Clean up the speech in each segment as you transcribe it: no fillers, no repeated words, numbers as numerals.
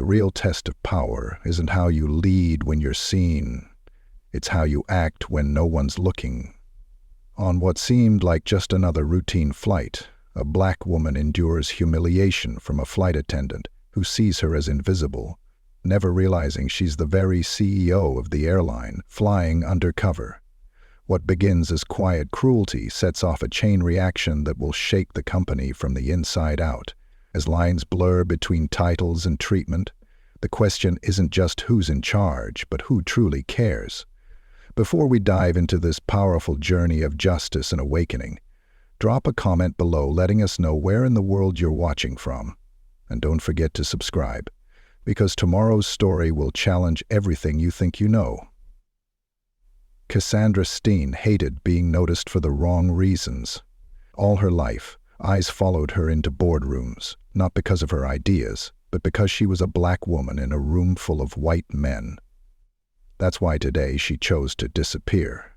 real test of power isn't how you lead when you're seen. It's how you act when no one's looking. On what seemed like just another routine flight, a black woman endures humiliation from a flight attendant who sees her as invisible, never realizing she's the very CEO of the airline, flying undercover. What begins as quiet cruelty sets off a chain reaction that will shake the company from the inside out. As lines blur between titles and treatment, the question isn't just who's in charge, but who truly cares. Before we dive into this powerful journey of justice and awakening, drop a comment below letting us know where in the world you're watching from. And don't forget to subscribe, because tomorrow's story will challenge everything you think you know. Cassandra Steen hated being noticed for the wrong reasons. All her life, eyes followed her into boardrooms, not because of her ideas, but because she was a black woman in a room full of white men. That's why today she chose to disappear.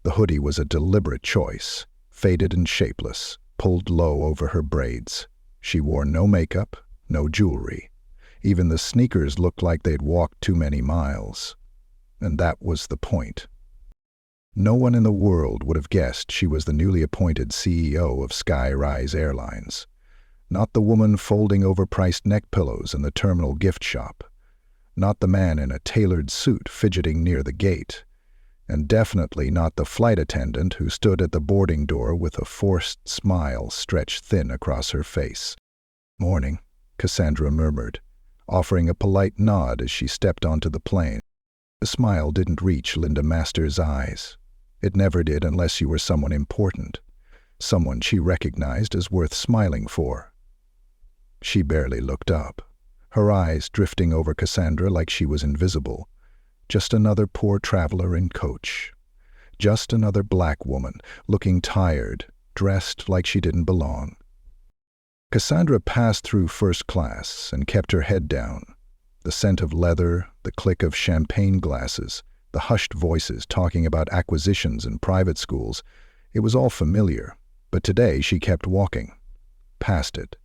The hoodie was a deliberate choice, faded and shapeless, pulled low over her braids. She wore no makeup, no jewelry. Even the sneakers looked like they'd walked too many miles. And that was the point. No one in the world would have guessed she was the newly appointed CEO of Skyrise Airlines. Not the woman folding overpriced neck pillows in the terminal gift shop. Not the man in a tailored suit fidgeting near the gate. And definitely not the flight attendant who stood at the boarding door with a forced smile stretched thin across her face. "Morning," Cassandra murmured, offering a polite nod as she stepped onto the plane. The smile didn't reach Linda Masters' eyes. It never did unless you were someone important, someone she recognized as worth smiling for. She barely looked up, her eyes drifting over Cassandra like she was invisible. Just another poor traveler in coach. Just another black woman, looking tired, dressed like she didn't belong. Cassandra passed through first class and kept her head down. The scent of leather, the click of champagne glasses, the hushed voices talking about acquisitions in private schools, it was all familiar, but today she kept walking. Past it.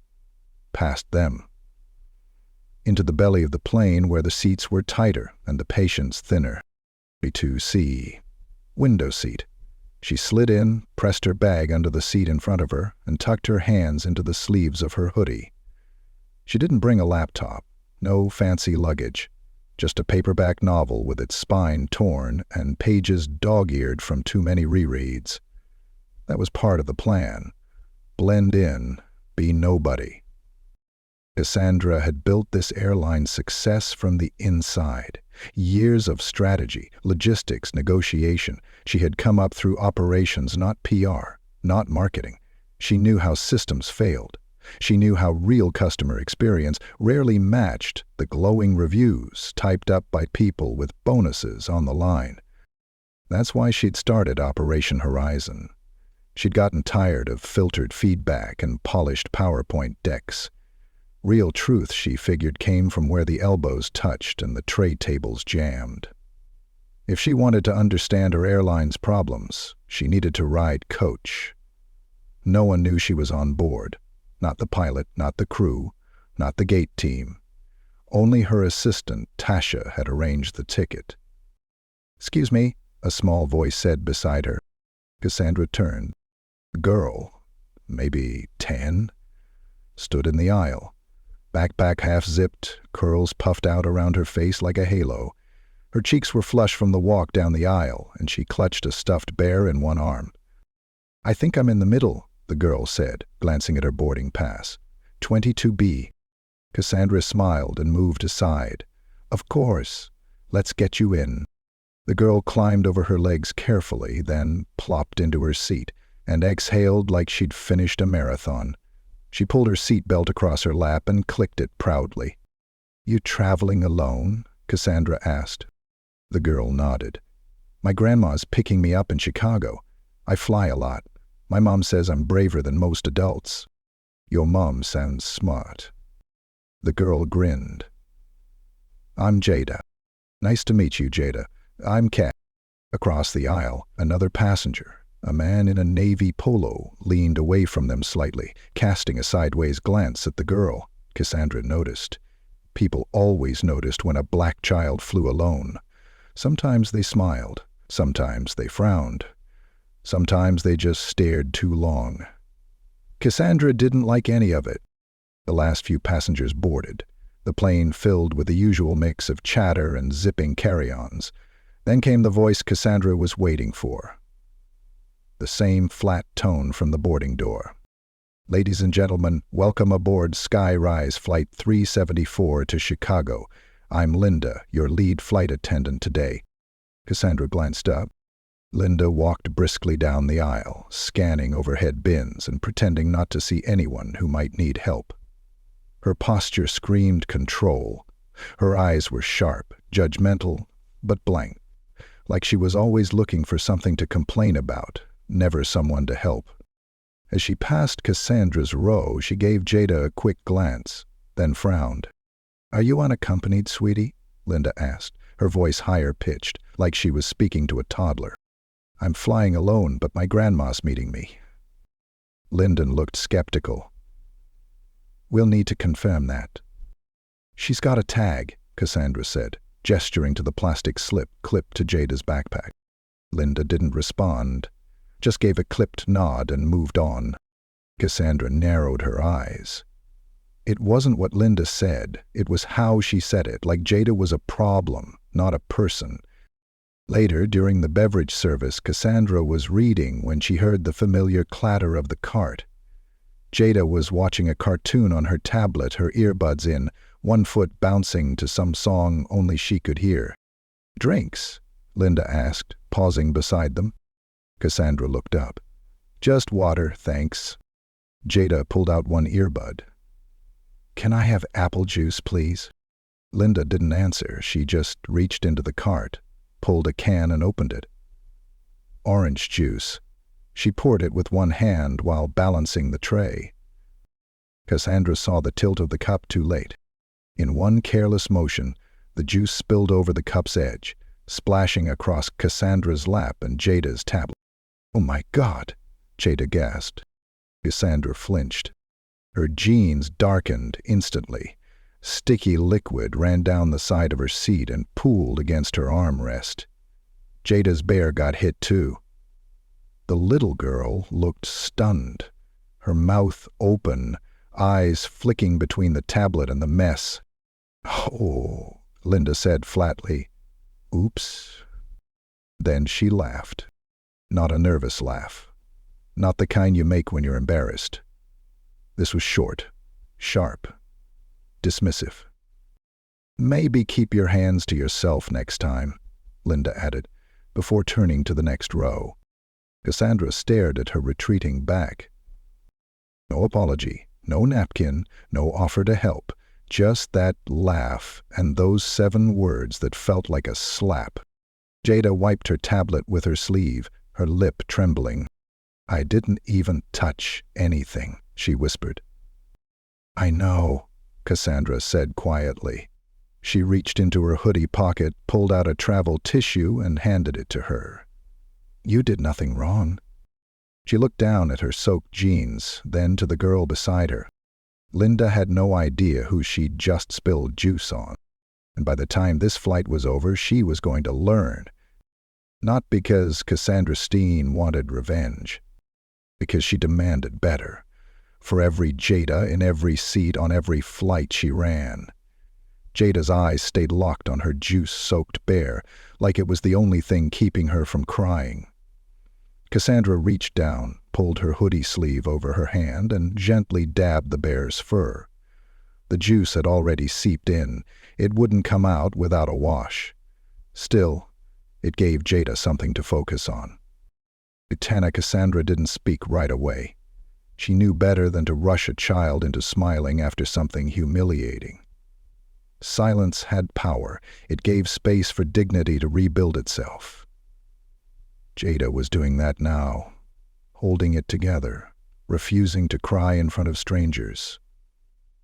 Past them. Into the belly of the plane where the seats were tighter and the patients thinner. B2C. Window seat. She slid in, pressed her bag under the seat in front of her, and tucked her hands into the sleeves of her hoodie. She didn't bring a laptop, no fancy luggage, just a paperback novel with its spine torn and pages dog-eared from too many rereads. That was part of the plan. Blend in, be nobody. Cassandra had built this airline's success from the inside. Years of strategy, logistics, negotiation. She had come up through operations, not PR, not marketing. She knew how systems failed. She knew how real customer experience rarely matched the glowing reviews typed up by people with bonuses on the line. That's why she'd started Operation Horizon. She'd gotten tired of filtered feedback and polished PowerPoint decks. Real truth, she figured, came from where the elbows touched and the tray tables jammed. If she wanted to understand her airline's problems, she needed to ride coach. No one knew she was on board. Not the pilot, not the crew, not the gate team. Only her assistant, Tasha, had arranged the ticket. "Excuse me," a small voice said beside her. Cassandra turned. A girl, maybe 10, stood in the aisle. Backpack half-zipped, curls puffed out around her face like a halo. Her cheeks were flush from the walk down the aisle, and she clutched a stuffed bear in one arm. "I think I'm in the middle," the girl said, glancing at her boarding pass. 22B. Cassandra smiled and moved aside. "Of course. Let's get you in." The girl climbed over her legs carefully, then plopped into her seat, and exhaled like she'd finished a marathon. She pulled her seatbelt across her lap and clicked it proudly. "You traveling alone?" Cassandra asked. The girl nodded. "My grandma's picking me up in Chicago. I fly a lot. My mom says I'm braver than most adults." "Your mom sounds smart." The girl grinned. "I'm Jada." "Nice to meet you, Jada. I'm Kat." Across the aisle, another passenger, a man in a navy polo, leaned away from them slightly, casting a sideways glance at the girl. Cassandra noticed. People always noticed when a black child flew alone. Sometimes they smiled, sometimes they frowned, sometimes they just stared too long. Cassandra didn't like any of it. The last few passengers boarded, the plane filled with the usual mix of chatter and zipping carry-ons. Then came the voice Cassandra was waiting for. The same flat tone from the boarding door. "Ladies and gentlemen, welcome aboard Skyrise Flight 374 to Chicago. I'm Linda, your lead flight attendant today." Cassandra glanced up. Linda walked briskly down the aisle, scanning overhead bins and pretending not to see anyone who might need help. Her posture screamed control. Her eyes were sharp, judgmental, but blank, like she was always looking for something to complain about, never someone to help. As she passed Cassandra's row, she gave Jada a quick glance, then frowned. "Are you unaccompanied, sweetie?" Linda asked, her voice higher-pitched, like she was speaking to a toddler. "I'm flying alone, but my grandma's meeting me." Lyndon looked skeptical. "We'll need to confirm that." "She's got a tag," Cassandra said, gesturing to the plastic slip clipped to Jada's backpack. Linda didn't respond, just gave a clipped nod and moved on. Cassandra narrowed her eyes. It wasn't what Linda said, it was how she said it, like Jada was a problem, not a person. Later, during the beverage service, Cassandra was reading when she heard the familiar clatter of the cart. Jada was watching a cartoon on her tablet, her earbuds in, one foot bouncing to some song only she could hear. "Drinks?" Linda asked, pausing beside them. Cassandra looked up. "Just water, thanks." Jada pulled out one earbud. "Can I have apple juice, please?" Linda didn't answer. She just reached into the cart, pulled a can and opened it. Orange juice. She poured it with one hand while balancing the tray. Cassandra saw the tilt of the cup too late. In one careless motion, the juice spilled over the cup's edge, splashing across Cassandra's lap and Jada's tablet. "Oh my God!" Jada gasped. Cassandra flinched. Her jeans darkened instantly. Sticky liquid ran down the side of her seat and pooled against her armrest. Jada's bear got hit too. The little girl looked stunned, her mouth open, eyes flicking between the tablet and the mess. "Oh," Linda said flatly. "Oops." Then she laughed. Not a nervous laugh. Not the kind you make when you're embarrassed. This was short, sharp, dismissive. "Maybe keep your hands to yourself next time," Linda added, before turning to the next row. Cassandra stared at her retreating back. No apology, no napkin, no offer to help, just that laugh and those 7 words that felt like a slap. Jada wiped her tablet with her sleeve, her lip trembling. "I didn't even touch anything," she whispered. "I know," Cassandra said quietly. She reached into her hoodie pocket, pulled out a travel tissue, and handed it to her. "You did nothing wrong." She looked down at her soaked jeans, then to the girl beside her. Linda had no idea who she'd just spilled juice on, and by the time this flight was over, she was going to learn. Not because Cassandra Steen wanted revenge, because she demanded better. For every Jada in every seat on every flight she ran. Jada's eyes stayed locked on her juice-soaked bear, like it was the only thing keeping her from crying. Cassandra reached down, pulled her hoodie sleeve over her hand, and gently dabbed the bear's fur. The juice had already seeped in. It wouldn't come out without a wash. Still, it gave Jada something to focus on. Lieutenant Cassandra didn't speak right away. She knew better than to rush a child into smiling after something humiliating. Silence had power. It gave space for dignity to rebuild itself. Jada was doing that now, holding it together, refusing to cry in front of strangers.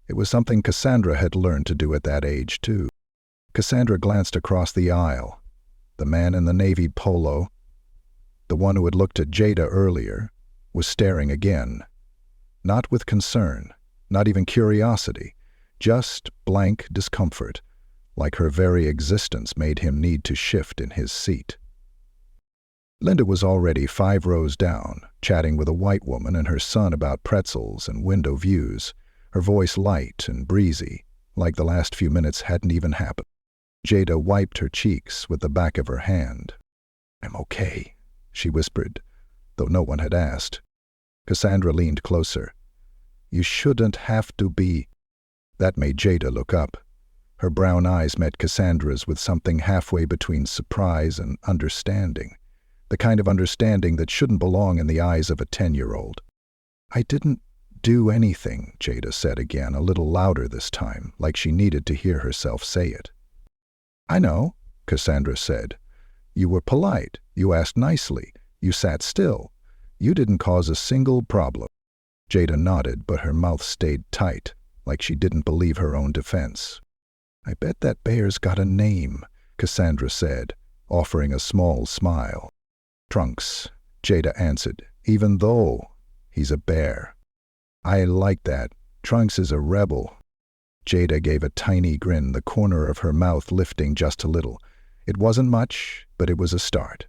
It was something Cassandra had learned to do at that age, too. Cassandra glanced across the aisle. The man in the navy polo, the one who had looked at Jada earlier, was staring again. Not with concern, not even curiosity, Just blank discomfort, like her very existence made him need to shift in his seat. Linda was already 5 rows down, chatting with a white woman and her son about pretzels and window views, her voice light and breezy, like the last few minutes hadn't even happened. Jada wiped her cheeks with the back of her hand. "I'm okay," she whispered, though no one had asked. Cassandra leaned closer. "You shouldn't have to be." That made Jada look up. Her brown eyes met Cassandra's with something halfway between surprise and understanding, the kind of understanding that shouldn't belong in the eyes of a 10-year-old. "I didn't do anything," Jada said again, a little louder this time, like she needed to hear herself say it. "I know," Cassandra said. "You were polite, you asked nicely, you sat still. You didn't cause a single problem." Jada nodded, but her mouth stayed tight, like she didn't believe her own defense. "I bet that bear's got a name," Cassandra said, offering a small smile. "Trunks," Jada answered, "even though he's a bear." "I like that. Trunks is a rebel." Jada gave a tiny grin, the corner of her mouth lifting just a little. It wasn't much, but it was a start.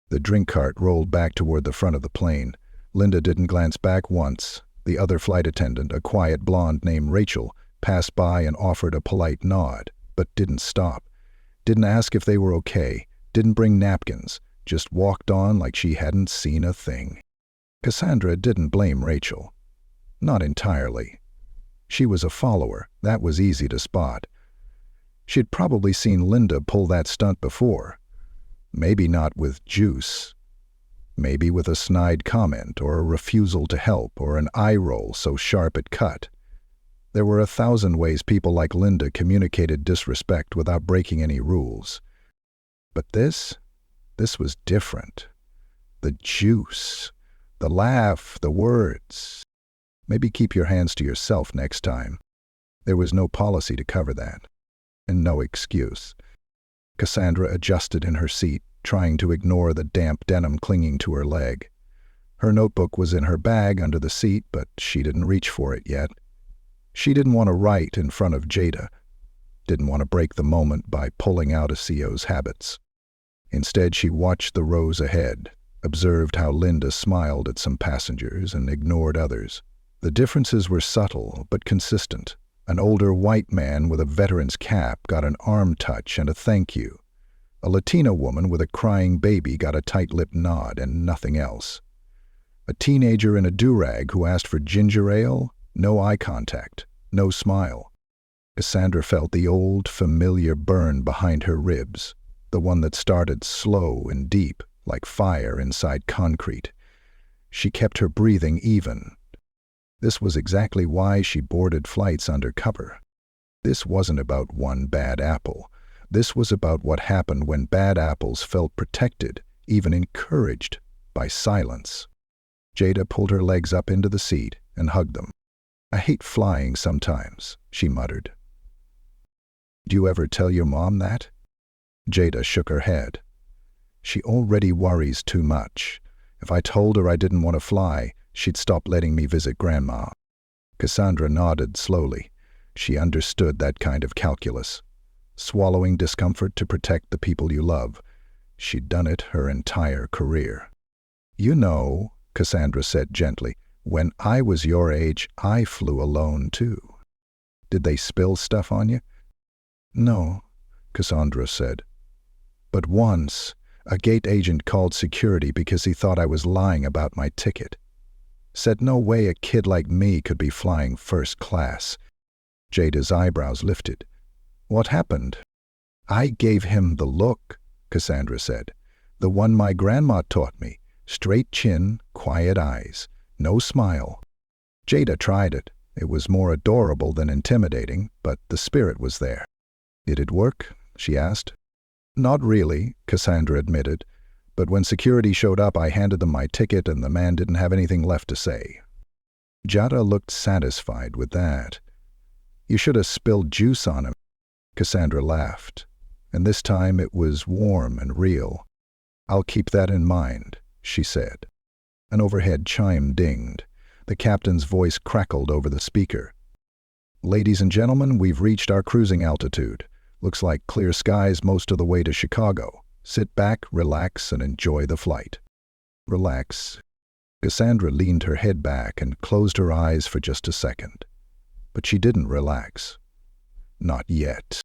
The drink cart rolled back toward the front of the plane. Linda didn't glance back once. The other flight attendant, a quiet blonde named Rachel, passed by and offered a polite nod, but didn't stop. Didn't ask if they were okay, didn't bring napkins, just walked on like she hadn't seen a thing. Cassandra didn't blame Rachel. Not entirely. She was a follower, that was easy to spot. She'd probably seen Linda pull that stunt before. Maybe not with juice. Maybe with a snide comment, or a refusal to help, or an eye roll so sharp it cut. There were 1,000 ways people like Linda communicated disrespect without breaking any rules. But this was different. The juice, the laugh, the words. Maybe keep your hands to yourself next time. There was no policy to cover that, and no excuse. Cassandra adjusted in her seat, trying to ignore the damp denim clinging to her leg. Her notebook was in her bag under the seat, but she didn't reach for it yet. She didn't want to write in front of Jada, didn't want to break the moment by pulling out a CO's habits. Instead, she watched the rows ahead, observed how Linda smiled at some passengers and ignored others. The differences were subtle but consistent. An older white man with a veteran's cap got an arm touch and a thank you. A Latina woman with a crying baby got a tight-lipped nod and nothing else. A teenager in a do-rag who asked for ginger ale, no eye contact, no smile. Cassandra felt the old, familiar burn behind her ribs, the one that started slow and deep, like fire inside concrete. She kept her breathing even. This was exactly why she boarded flights under cover. This wasn't about one bad apple. This was about what happened when bad apples felt protected, even encouraged, by silence. Jada pulled her legs up into the seat and hugged them. "I hate flying sometimes," she muttered. "Do you ever tell your mom that?" Jada shook her head. "She already worries too much. If I told her I didn't want to fly, she'd stop letting me visit Grandma." Cassandra nodded slowly. She understood that kind of calculus. Swallowing discomfort to protect the people you love. She'd done it her entire career. "You know," Cassandra said gently, "when I was your age, I flew alone too. Did they spill stuff on you?" "No," Cassandra said. "But once, a gate agent called security because he thought I was lying about my ticket. Said no way a kid like me could be flying first class." Jada's eyebrows lifted. "What happened?" "I gave him the look," Cassandra said. "The one my grandma taught me. Straight chin, quiet eyes, no smile." Jada tried it. It was more adorable than intimidating, but the spirit was there. "Did it work?" she asked. "Not really," Cassandra admitted. "But when security showed up, I handed them my ticket and the man didn't have anything left to say." Jada looked satisfied with that. "You should have spilled juice on him." Cassandra laughed, and this time it was warm and real. "I'll keep that in mind," she said. An overhead chime dinged. The captain's voice crackled over the speaker. Ladies and gentlemen, we've reached our cruising altitude. Looks like clear skies most of the way to Chicago. Sit back, relax, and enjoy the flight." Relax. Cassandra leaned her head back and closed her eyes for just a second. But she didn't relax. Not yet.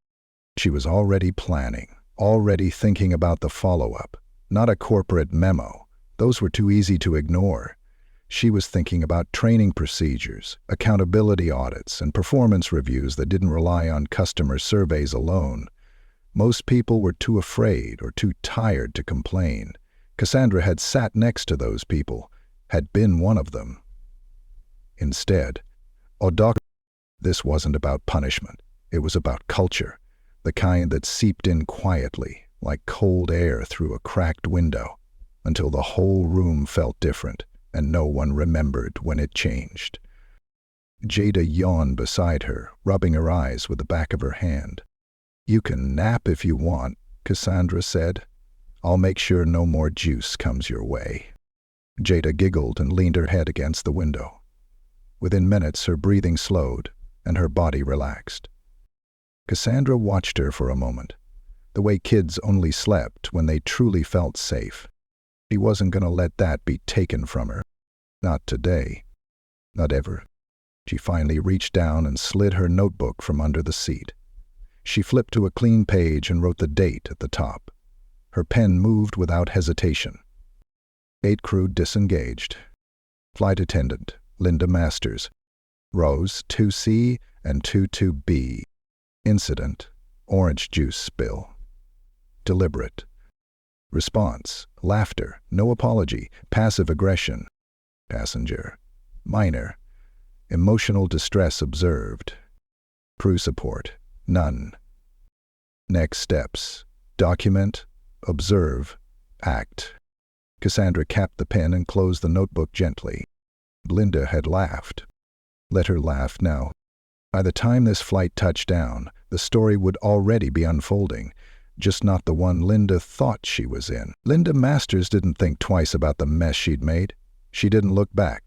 She was already planning, already thinking about the follow-up. Not a corporate memo. Those were too easy to ignore. She was thinking about training procedures, accountability audits, and performance reviews that didn't rely on customer surveys alone. Most people were too afraid or too tired to complain. Cassandra had sat next to those people, had been one of them. Instead, this wasn't about punishment. It was about culture, the kind that seeped in quietly, like cold air through a cracked window, until the whole room felt different, and no one remembered when it changed. Jada yawned beside her, rubbing her eyes with the back of her hand. "You can nap if you want," Cassandra said. "I'll make sure no more juice comes your way." Jada giggled and leaned her head against the window. Within minutes, her breathing slowed, and her body relaxed. Cassandra watched her for a moment, the way kids only slept when they truly felt safe. She wasn't going to let that be taken from her. Not today. Not ever. She finally reached down and slid her notebook from under the seat. She flipped to a clean page and wrote the date at the top. Her pen moved without hesitation. Gate crew disengaged. Flight attendant, Linda Masters. Rows 2C and 22B. Incident, orange juice spill. Deliberate. Response, laughter, no apology, passive aggression. Passenger, minor. Emotional distress observed. Crew support, none. Next steps, document, observe, act. Cassandra capped the pen and closed the notebook gently. Linda had laughed. Let her laugh now. By the time this flight touched down, the story would already be unfolding, just not the one Linda thought she was in. Linda Masters didn't think twice about the mess she'd made. She didn't look back,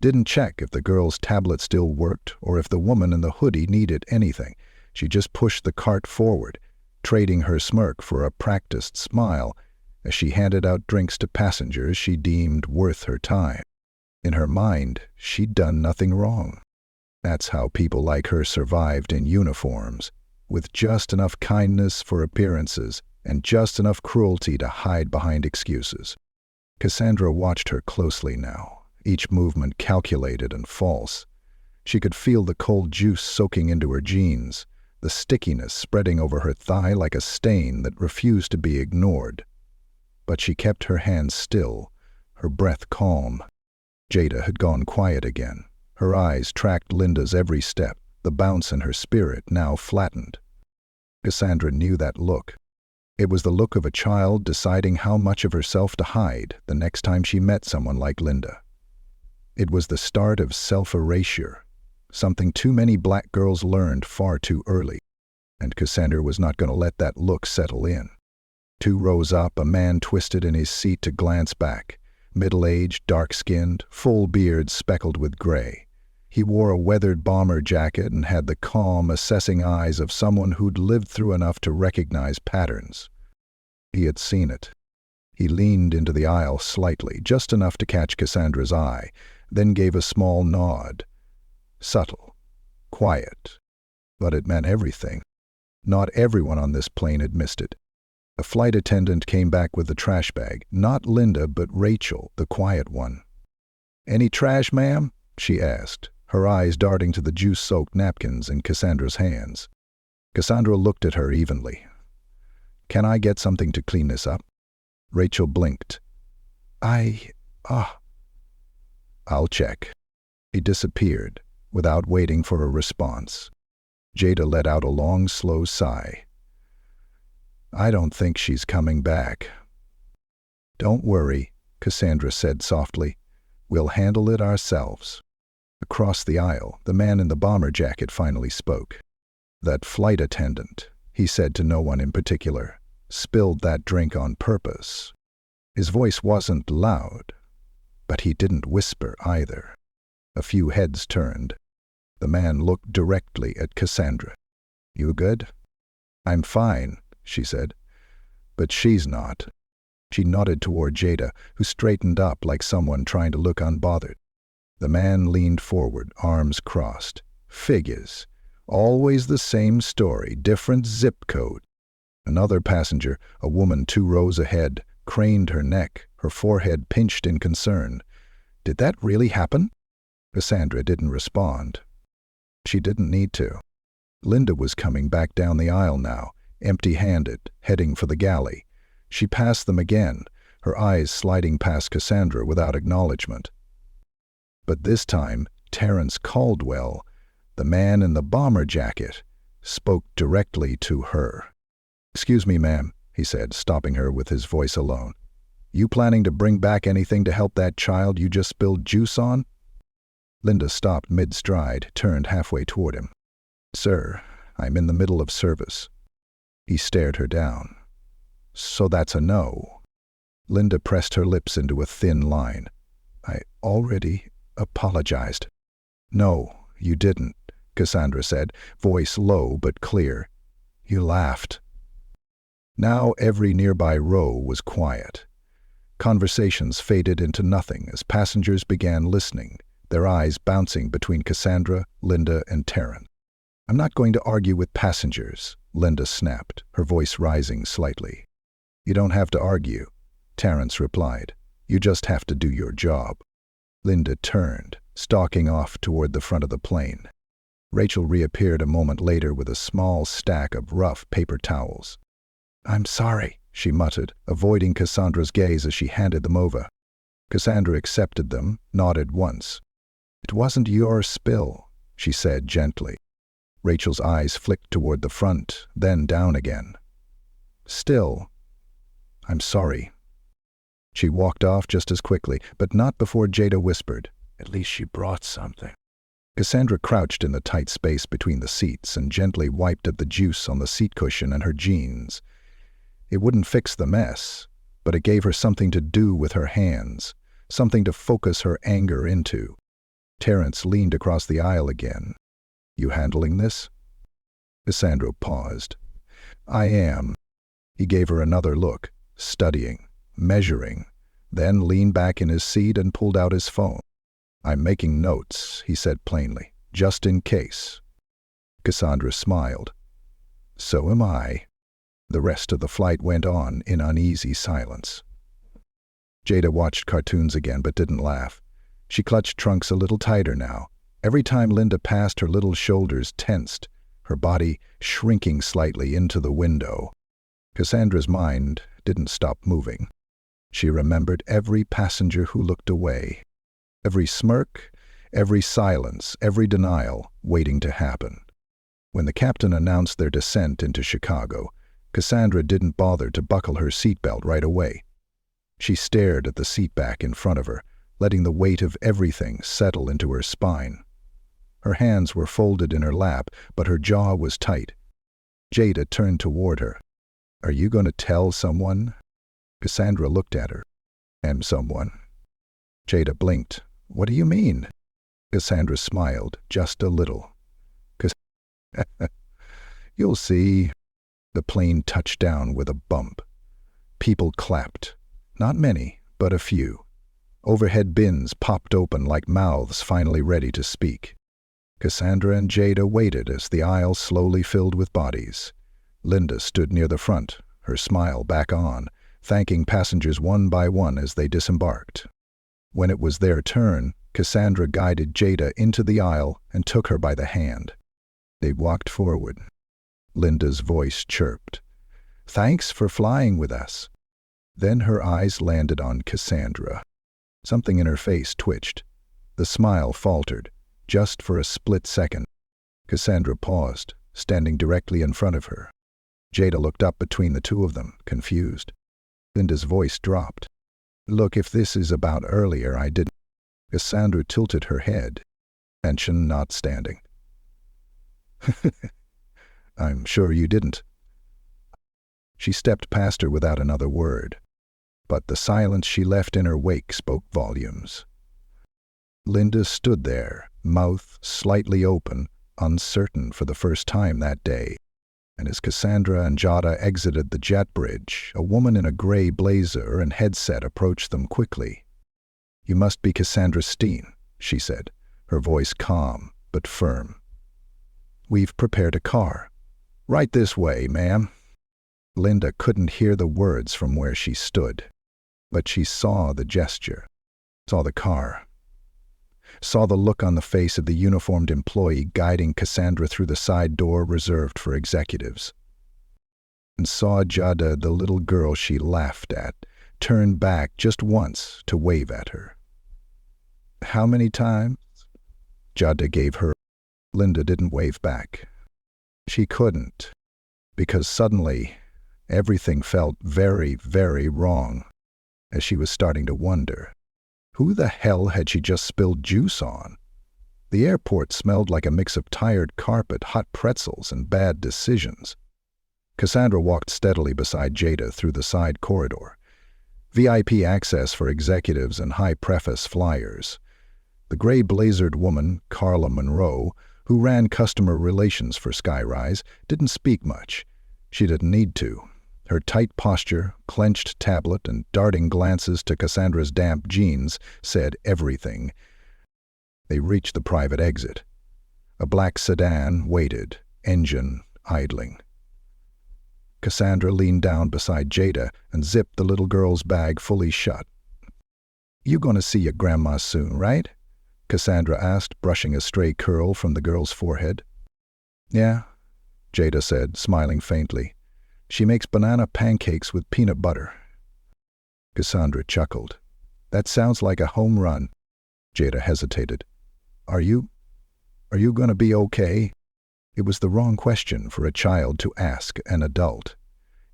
didn't check if the girl's tablet still worked or if the woman in the hoodie needed anything. She just pushed the cart forward, trading her smirk for a practiced smile as she handed out drinks to passengers she deemed worth her time. In her mind, she'd done nothing wrong. That's how people like her survived in uniforms, with just enough kindness for appearances and just enough cruelty to hide behind excuses. Cassandra watched her closely now, each movement calculated and false. She could feel the cold juice soaking into her jeans, the stickiness spreading over her thigh like a stain that refused to be ignored. But she kept her hands still, her breath calm. Jada had gone quiet again. Her eyes tracked Linda's every step, the bounce in her spirit now flattened. Cassandra knew that look. It was the look of a child deciding how much of herself to hide the next time she met someone like Linda. It was the start of self-erasure, something too many black girls learned far too early, and Cassandra was not going to let that look settle in. 2 rows up, a man twisted in his seat to glance back, middle-aged, dark-skinned, full beard speckled with gray. He wore a weathered bomber jacket and had the calm, assessing eyes of someone who'd lived through enough to recognize patterns. He had seen it. He leaned into the aisle slightly, just enough to catch Cassandra's eye, then gave a small nod. Subtle, quiet, but it meant everything. Not everyone on this plane had missed it. A flight attendant came back with the trash bag, not Linda, but Rachel, the quiet one. "Any trash, ma'am?" she asked, her eyes darting to the juice-soaked napkins in Cassandra's hands. Cassandra looked at her evenly. "Can I get something to clean this up?" Rachel blinked. I'll check." He disappeared, without waiting for a response. Jada let out a long, slow sigh. "I don't think she's coming back." "Don't worry," Cassandra said softly. "We'll handle it ourselves." Across the aisle, the man in the bomber jacket finally spoke. "That flight attendant," he said to no one in particular, "spilled that drink on purpose." His voice wasn't loud, but he didn't whisper either. A few heads turned. The man looked directly at Cassandra. "You good?" "I'm fine," she said. "But she's not." She nodded toward Jada, who straightened up like someone trying to look unbothered. The man leaned forward, arms crossed. "Figures. Always the same story, different zip code." Another passenger, a woman 2 rows ahead, craned her neck, her forehead pinched in concern. "Did that really happen?" Cassandra didn't respond. She didn't need to. Linda was coming back down the aisle now, empty-handed, heading for the galley. She passed them again, her eyes sliding past Cassandra without acknowledgement. But this time, Terence Caldwell, the man in the bomber jacket, spoke directly to her. "Excuse me, ma'am," he said, stopping her with his voice alone. "You planning to bring back anything to help that child you just spilled juice on?" Linda stopped mid-stride, turned halfway toward him. "Sir, I'm in the middle of service." He stared her down. "So that's a no." Linda pressed her lips into a thin line. "I already apologized." "No, you didn't," Cassandra said, voice low but clear. "You laughed." Now every nearby row was quiet. Conversations faded into nothing as passengers began listening, their eyes bouncing between Cassandra, Linda, and Terence. "I'm not going to argue with passengers," Linda snapped, her voice rising slightly. "You don't have to argue," Terence replied. "You just have to do your job." Linda turned, stalking off toward the front of the plane. Rachel reappeared a moment later with a small stack of rough paper towels. "I'm sorry," she muttered, avoiding Cassandra's gaze as she handed them over. Cassandra accepted them, nodded once. "It wasn't your spill," she said gently. Rachel's eyes flicked toward the front, then down again. "Still, I'm sorry." She walked off just as quickly, but not before Jada whispered, "At least she brought something." Cassandra crouched in the tight space between the seats and gently wiped at the juice on the seat cushion and her jeans. It wouldn't fix the mess, but it gave her something to do with her hands, something to focus her anger into. Terence leaned across the aisle again. "You handling this?" Cassandra paused. "I am." He gave her another look, studying, measuring, then leaned back in his seat and pulled out his phone. "I'm making notes," he said plainly, "just in case." Cassandra smiled. "So am I." The rest of the flight went on in uneasy silence. Jada watched cartoons again but didn't laugh. She clutched trunks a little tighter now. Every time Linda passed, her little shoulders tensed, her body shrinking slightly into the window. Cassandra's mind didn't stop moving. She remembered every passenger who looked away, every smirk, every silence, every denial waiting to happen. When the captain announced their descent into Chicago, Cassandra didn't bother to buckle her seatbelt right away. She stared at the seat back in front of her, letting the weight of everything settle into her spine. Her hands were folded in her lap, but her jaw was tight. Jada turned toward her. "Are you going to tell someone?" Cassandra looked at her. "Am someone?" Jada blinked. "What do you mean?" Cassandra smiled, just a little. "You'll see." The plane touched down with a bump. People clapped. Not many, but a few. Overhead bins popped open like mouths finally ready to speak. Cassandra and Jada waited as the aisle slowly filled with bodies. Linda stood near the front, her smile back on, thanking passengers one by one as they disembarked. When it was their turn, Cassandra guided Jada into the aisle and took her by the hand. They walked forward. Linda's voice chirped. "Thanks for flying with us." Then her eyes landed on Cassandra. Something in her face twitched. The smile faltered, just for a split second. Cassandra paused, standing directly in front of her. Jada looked up between the two of them, confused. Linda's voice dropped. "Look, if this is about earlier, I didn't." Cassandra tilted her head, tension not standing. "I'm sure you didn't." She stepped past her without another word, but the silence she left in her wake spoke volumes. Linda stood there, mouth slightly open, uncertain for the first time that day. And as Cassandra and Jada exited the jet bridge, a woman in a gray blazer and headset approached them quickly. "You must be Cassandra Steen," she said, her voice calm but firm. "We've prepared a car. Right this way, ma'am." Linda couldn't hear the words from where she stood, but she saw the gesture, saw the car, saw the look on the face of the uniformed employee guiding Cassandra through the side door reserved for executives, and saw Jada, the little girl she laughed at, turn back just once to wave at her. "How many times?" Jada gave her. Linda didn't wave back. She couldn't, because suddenly everything felt very, very wrong, as she was starting to wonder, who the hell had she just spilled juice on? The airport smelled like a mix of tired carpet, hot pretzels, and bad decisions. Cassandra walked steadily beside Jada through the side corridor. VIP access for executives and high-preface flyers. The gray-blazered woman, Carla Monroe, who ran customer relations for Skyrise, didn't speak much. She didn't need to. Her tight posture, clenched tablet, and darting glances to Cassandra's damp jeans said everything. They reached the private exit. A black sedan waited, engine idling. Cassandra leaned down beside Jada and zipped the little girl's bag fully shut. "You gonna see your grandma soon, right?" Cassandra asked, brushing a stray curl from the girl's forehead. "Yeah," Jada said, smiling faintly. "She makes banana pancakes with peanut butter." Cassandra chuckled. "That sounds like a home run." Jada hesitated. Are you gonna be okay?" It was the wrong question for a child to ask an adult.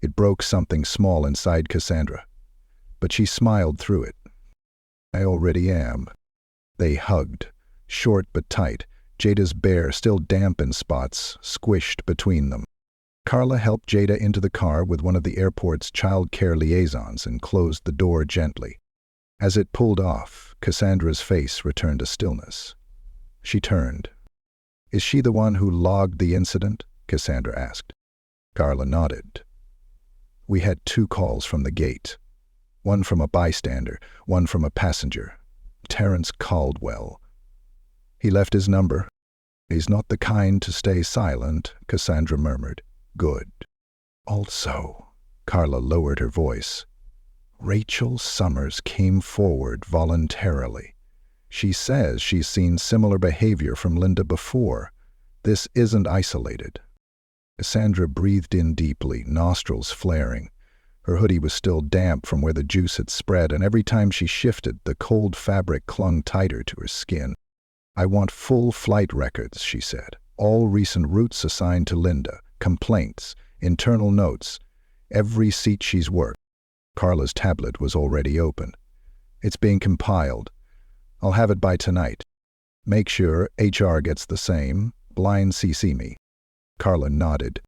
It broke something small inside Cassandra. But she smiled through it. "I already am." They hugged, short but tight, Jada's bare, still damp in spots, squished between them. Carla helped Jada into the car with one of the airport's child care liaisons and closed the door gently. As it pulled off, Cassandra's face returned to stillness. She turned. "Is she the one who logged the incident?" Cassandra asked. Carla nodded. "We had 2 calls from the gate. One from a bystander, one from a passenger. Terrence Caldwell. He left his number. He's not the kind to stay silent," Cassandra murmured. "Good. Also," Carla lowered her voice, "Rachel Summers came forward voluntarily. She says she's seen similar behavior from Linda before. This isn't isolated." Cassandra breathed in deeply, nostrils flaring. Her hoodie was still damp from where the juice had spread, and every time she shifted, the cold fabric clung tighter to her skin. "I want full flight records," she said. "All recent routes assigned to Linda, complaints, internal notes, every seat she's worked." Carla's tablet was already open. "It's being compiled. I'll have it by tonight. Make sure HR gets the same. Blind CC me." Carla nodded.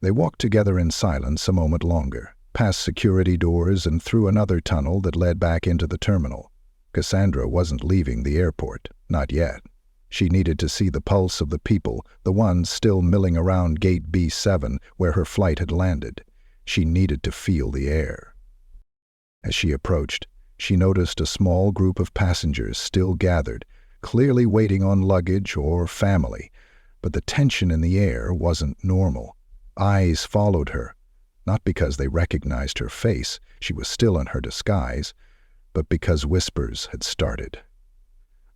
They walked together in silence a moment longer, past security doors and through another tunnel that led back into the terminal. Cassandra wasn't leaving the airport, not yet. She needed to see the pulse of the people, the ones still milling around Gate B7 where her flight had landed. She needed to feel the air. As she approached, she noticed a small group of passengers still gathered, clearly waiting on luggage or family, but the tension in the air wasn't normal. Eyes followed her, not because they recognized her face, she was still in her disguise, but because whispers had started.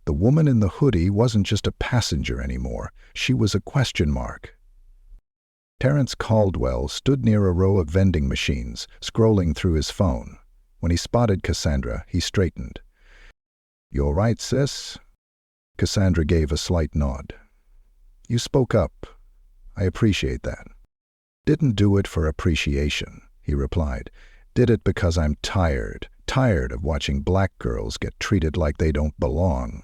The woman in the hoodie wasn't just a passenger anymore, she was a question mark. Terrence Caldwell stood near a row of vending machines, scrolling through his phone. When he spotted Cassandra, he straightened. "You all right, sis?" Cassandra gave a slight nod. "You spoke up. I appreciate that." "Didn't do it for appreciation," he replied. "Did it because I'm tired of watching black girls get treated like they don't belong."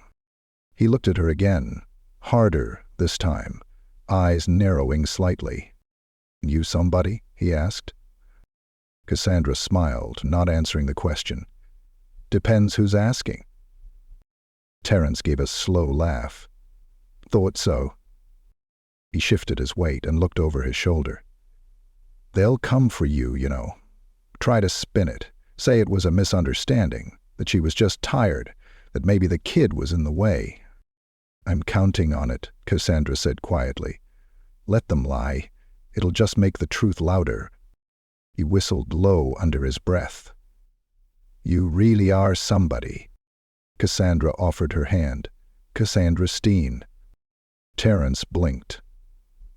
He looked at her again, harder this time, eyes narrowing slightly. "You somebody?" he asked. Cassandra smiled, not answering the question. "Depends who's asking." Terence gave a slow laugh. Thought so. He shifted his weight and looked over his shoulder. They'll come for you, you know. Try to spin it. Say it was a misunderstanding, that she was just tired, that maybe the kid was in the way. I'm counting on it, Cassandra said quietly. Let them lie. It'll just make the truth louder. He whistled low under his breath. You really are somebody. Cassandra offered her hand. Cassandra Steen. Terence blinked.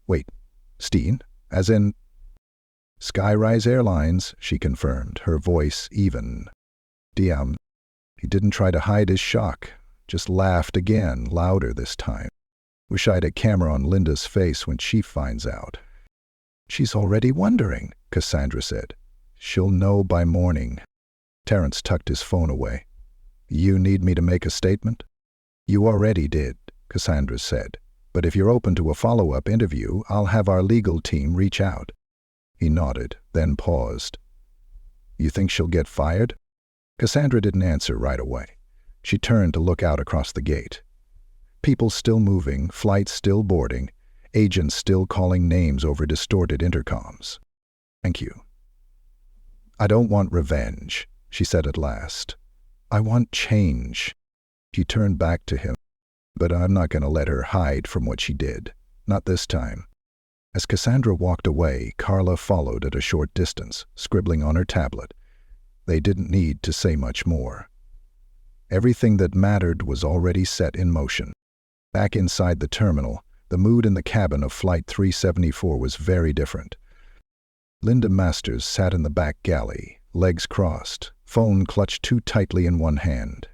Wait, Steen? As in? Skyrise Airlines, she confirmed, her voice even. Damn. He didn't try to hide his shock, just laughed again, louder this time. Wish I had a camera on Linda's face when she finds out. She's already wondering, Cassandra said. She'll know by morning. Terence tucked his phone away. You need me to make a statement? You already did, Cassandra said. But if you're open to a follow-up interview, I'll have our legal team reach out. He nodded, then paused. You think she'll get fired? Cassandra didn't answer right away. She turned to look out across the gate. People still moving, flights still boarding, agents still calling names over distorted intercoms. Thank you. I don't want revenge, she said at last. I want change. She turned back to him. But I'm not going to let her hide from what she did. Not this time. As Cassandra walked away, Carla followed at a short distance, scribbling on her tablet. They didn't need to say much more. Everything that mattered was already set in motion. Back inside the terminal, the mood in the cabin of Flight 374 was very different. Linda Masters sat in the back galley, legs crossed, phone clutched too tightly in one hand.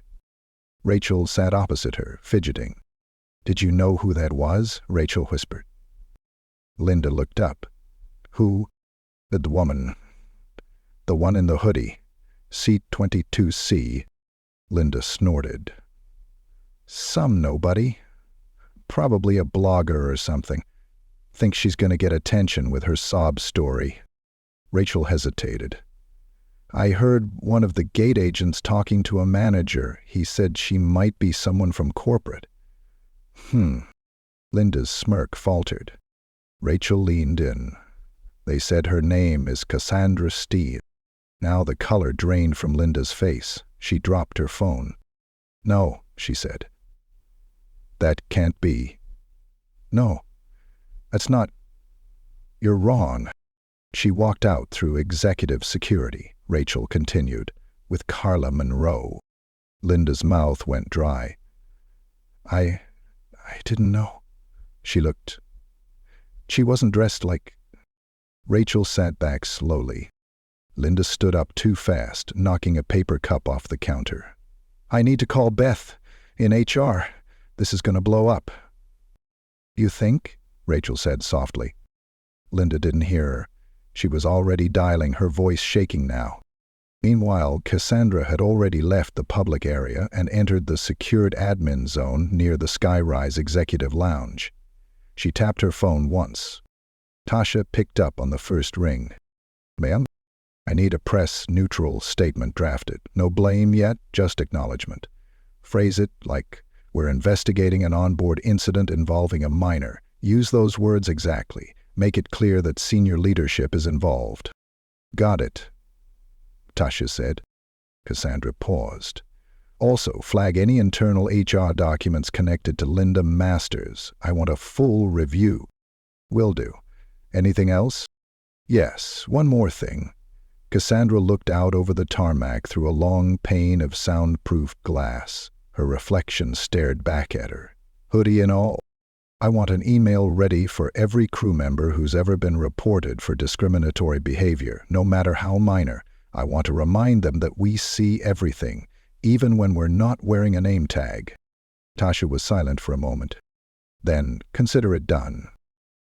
Rachel sat opposite her, fidgeting. Did you know who that was? Rachel whispered. Linda looked up. Who? The woman. The one in the hoodie. Seat 22C. Linda snorted. Some nobody. Probably a blogger or something. Thinks she's going to get attention with her sob story. Rachel hesitated. I heard one of the gate agents talking to a manager. He said she might be someone from corporate. Linda's smirk faltered. Rachel leaned in. They said her name is Cassandra Steen. Now the color drained from Linda's face. She dropped her phone. No, she said. That can't be. No, that's not. You're wrong. She walked out through executive security, Rachel continued, with Carla Monroe. Linda's mouth went dry. I didn't know. She looked. She wasn't dressed like. Rachel sat back slowly. Linda stood up too fast, knocking a paper cup off the counter. I need to call Beth in HR. This is going to blow up. You think? Rachel said softly. Linda didn't hear her. She was already dialing, her voice shaking now. Meanwhile, Cassandra had already left the public area and entered the secured admin zone near the Skyrise Executive Lounge. She tapped her phone once. Tasha picked up on the first ring. Ma'am? I need a press-neutral statement drafted. No blame yet, just acknowledgement. Phrase it like, we're investigating an onboard incident involving a minor. Use those words exactly. Make it clear that senior leadership is involved. Got it, Tasha said. Cassandra paused. Also, flag any internal HR documents connected to Linda Masters. I want a full review. Will do. Anything else? Yes, one more thing. Cassandra looked out over the tarmac through a long pane of soundproof glass. Her reflection stared back at her. Hoodie and all. I want an email ready for every crew member who's ever been reported for discriminatory behavior, no matter how minor. I want to remind them that we see everything, even when we're not wearing a name tag. Tasha was silent for a moment. Then, consider it done.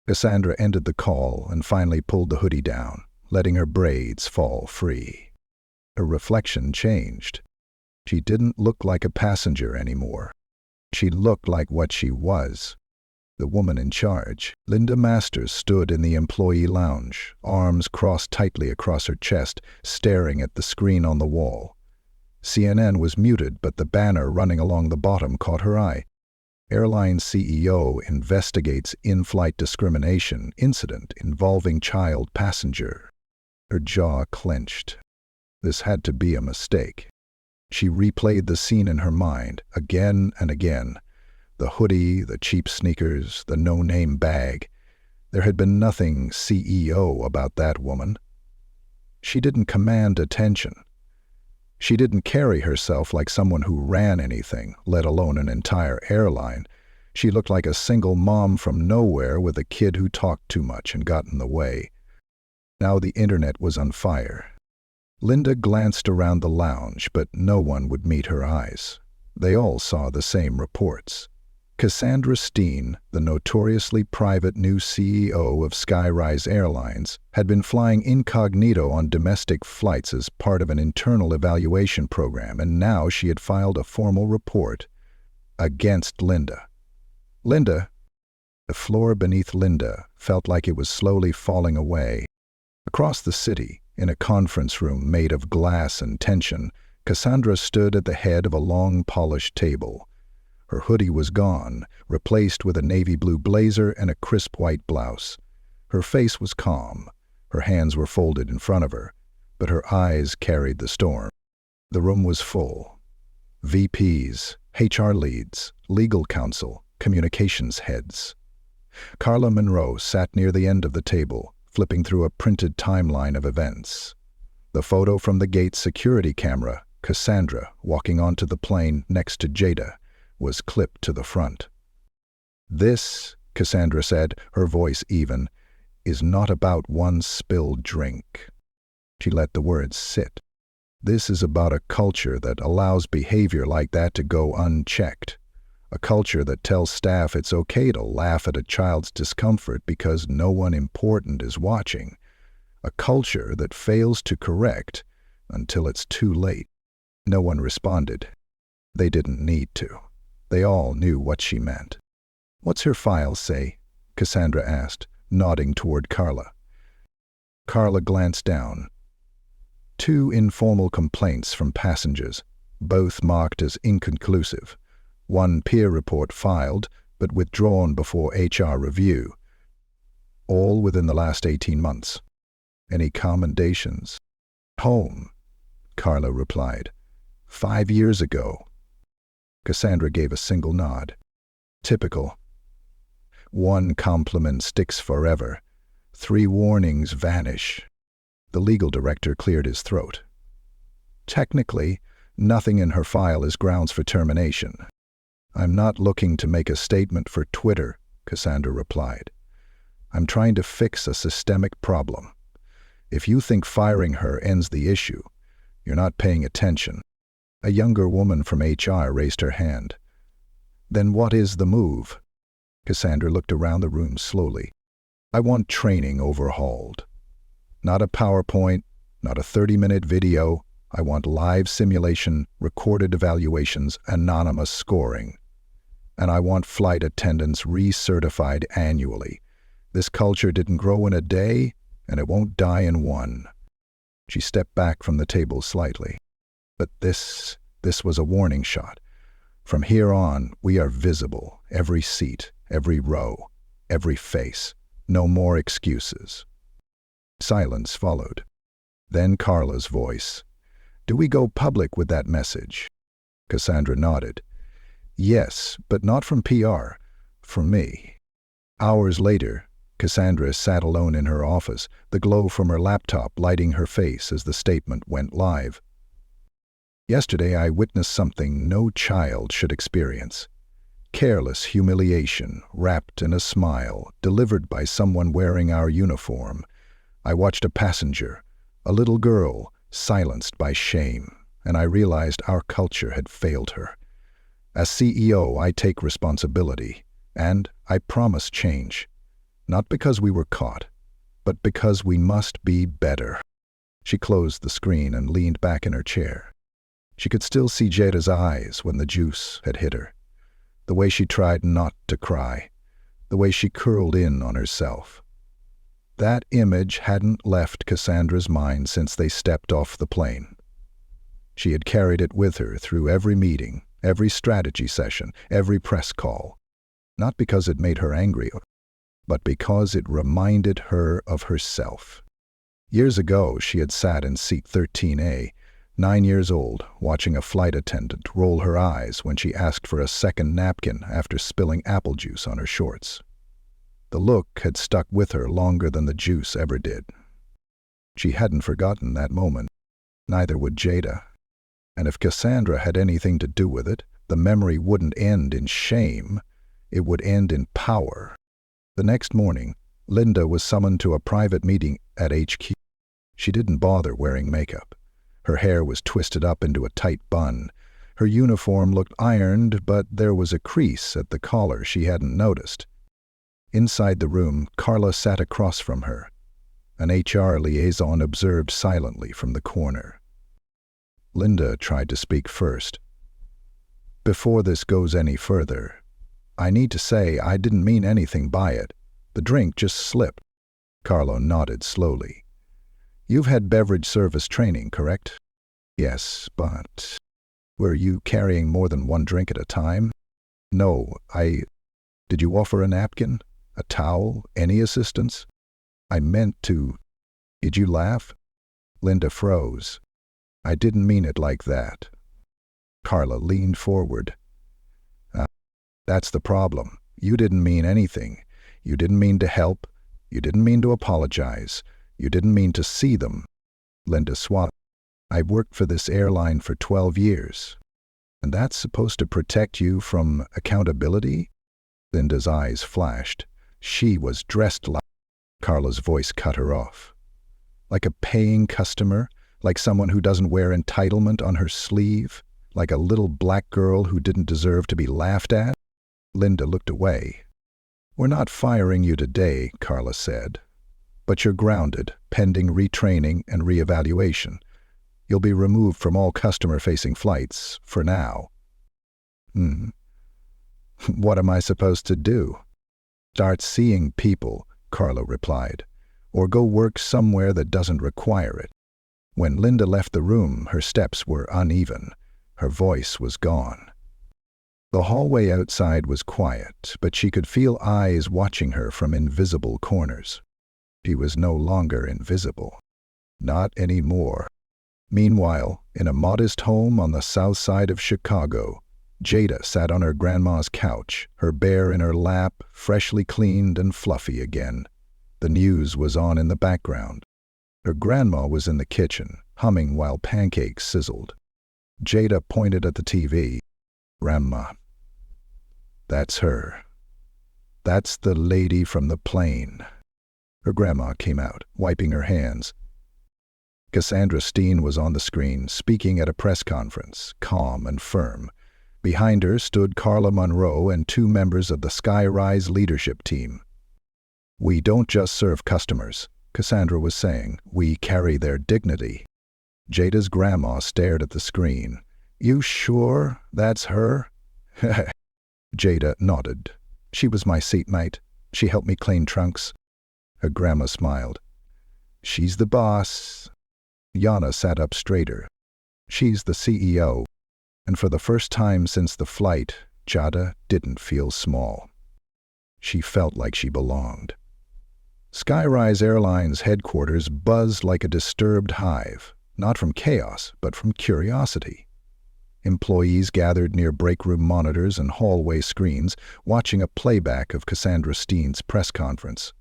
Cassandra ended the call and finally pulled the hoodie down, letting her braids fall free. Her reflection changed. She didn't look like a passenger anymore. She looked like what she was. The woman in charge. Linda Masters stood in the employee lounge, arms crossed tightly across her chest, staring at the screen on the wall. CNN was muted, but the banner running along the bottom caught her eye. Airline CEO investigates in-flight discrimination incident involving child passenger. Her jaw clenched. This had to be a mistake. She replayed the scene in her mind again and again. The hoodie, the cheap sneakers, the no-name bag. There had been nothing CEO about that woman. She didn't command attention. She didn't carry herself like someone who ran anything, let alone an entire airline. She looked like a single mom from nowhere with a kid who talked too much and got in the way. Now the internet was on fire. Linda glanced around the lounge, but no one would meet her eyes. They all saw the same reports. Cassandra Steen, the notoriously private new CEO of Skyrise Airlines, had been flying incognito on domestic flights as part of an internal evaluation program, and now she had filed a formal report against Linda. Linda, the floor beneath Linda felt like it was slowly falling away. Across the city, in a conference room made of glass and tension, Cassandra stood at the head of a long polished table. Her hoodie was gone, replaced with a navy blue blazer and a crisp white blouse. Her face was calm. Her hands were folded in front of her, but her eyes carried the storm. The room was full. VPs, HR leads, legal counsel, communications heads. Carla Monroe sat near the end of the table, flipping through a printed timeline of events. The photo from the gate security camera, Cassandra walking onto the plane next to Jada, was clipped to the front. "This," Cassandra said, her voice even, "is not about one spilled drink." She let the words sit. "This is about a culture that allows behavior like that to go unchecked. A culture that tells staff it's okay to laugh at a child's discomfort because no one important is watching. A culture that fails to correct until it's too late." No one responded. They didn't need to. They all knew what she meant. "What's her file say?" Cassandra asked, nodding toward Carla. Carla glanced down. 2 informal complaints from passengers, both marked as inconclusive. 1 peer report filed, but withdrawn before HR review. All within the last 18 months. "Any commendations?" "Home," Carla replied. 5 years ago." Cassandra gave a single nod. "Typical. 1 compliment sticks forever. 3 warnings vanish." The legal director cleared his throat. "Technically, nothing in her file is grounds for termination." "I'm not looking to make a statement for Twitter," Cassandra replied. "I'm trying to fix a systemic problem. If you think firing her ends the issue, you're not paying attention." A younger woman from HR raised her hand. "Then what is the move?" Cassandra looked around the room slowly. "I want training overhauled. Not a PowerPoint, not a 30-minute video. I want live simulation, recorded evaluations, anonymous scoring. And I want flight attendants recertified annually. This culture didn't grow in a day, and it won't die in one." She stepped back from the table slightly. "But this was a warning shot. From here on, we are visible, every seat, every row, every face. No more excuses." Silence followed. Then Carla's voice. "Do we go public with that message?" Cassandra nodded. "Yes, but not from PR. From me." Hours later, Cassandra sat alone in her office, the glow from her laptop lighting her face as the statement went live. "Yesterday I witnessed something no child should experience. Careless humiliation, wrapped in a smile, delivered by someone wearing our uniform. I watched a passenger, a little girl, silenced by shame, and I realized our culture had failed her. As CEO, I take responsibility, and I promise change. Not because we were caught, but because we must be better." She closed the screen and leaned back in her chair. She could still see Jada's eyes when the juice had hit her. The way she tried not to cry. The way she curled in on herself. That image hadn't left Cassandra's mind since they stepped off the plane. She had carried it with her through every meeting, every strategy session, every press call. Not because it made her angry, but because it reminded her of herself. Years ago, she had sat in seat 13A, 9 years old, watching a flight attendant roll her eyes when she asked for a second napkin after spilling apple juice on her shorts. The look had stuck with her longer than the juice ever did. She hadn't forgotten that moment. Neither would Jada. And if Cassandra had anything to do with it, the memory wouldn't end in shame. It would end in power. The next morning, Linda was summoned to a private meeting at HQ. She didn't bother wearing makeup. Her hair was twisted up into a tight bun. Her uniform looked ironed, but there was a crease at the collar she hadn't noticed. Inside the room, Carla sat across from her. An HR liaison observed silently from the corner. Linda tried to speak first. "Before this goes any further, I need to say I didn't mean anything by it. The drink just slipped." Carla nodded slowly. "You've had beverage service training, correct?" "Yes, but were you carrying more than one drink at a time?" "No, Did you offer a napkin? A towel? Any assistance?" "I meant to." "Did you laugh?" Linda froze. "I didn't mean it like that." Carla leaned forward. That's the problem. You didn't mean anything. You didn't mean to help. You didn't mean to apologize. You didn't mean to see them." Linda swallowed. "I've worked for this airline for 12 years. And that's supposed to protect you from accountability?" Linda's eyes flashed. She was dressed like... Carla's voice cut her off. "Like a paying customer? Like someone who doesn't wear entitlement on her sleeve? Like a little black girl who didn't deserve to be laughed at?" Linda looked away. "We're not firing you today," Carla said. "But you're grounded, pending retraining and reevaluation. You'll be removed from all customer-facing flights, for now." "What am I supposed to do?" "Start seeing people," Carla replied. "Or go work somewhere that doesn't require it." When Linda left the room, her steps were uneven. Her voice was gone. The hallway outside was quiet, but she could feel eyes watching her from invisible corners. She was no longer invisible. Not anymore. Meanwhile, in a modest home on the south side of Chicago, Jada sat on her grandma's couch, her bear in her lap, freshly cleaned and fluffy again. The news was on in the background. Her grandma was in the kitchen, humming while pancakes sizzled. Jada pointed at the TV. "Grandma. That's her. That's the lady from the plane." Her grandma came out, wiping her hands. Cassandra Steen was on the screen, speaking at a press conference, calm and firm. Behind her stood Carla Monroe and 2 members of the Skyrise leadership team. "We don't just serve customers," Cassandra was saying. "We carry their dignity." Jada's grandma stared at the screen. "You sure that's her?" Jada nodded. "She was my seatmate. She helped me clean trunks." Her grandma smiled. "She's the boss." Yana sat up straighter. "She's the CEO." And for the first time since the flight, Jada didn't feel small. She felt like she belonged. Skyrise Airlines headquarters buzzed like a disturbed hive, not from chaos, but from curiosity. Employees gathered near break-room monitors and hallway screens, watching a playback of Cassandra Steen's press conference.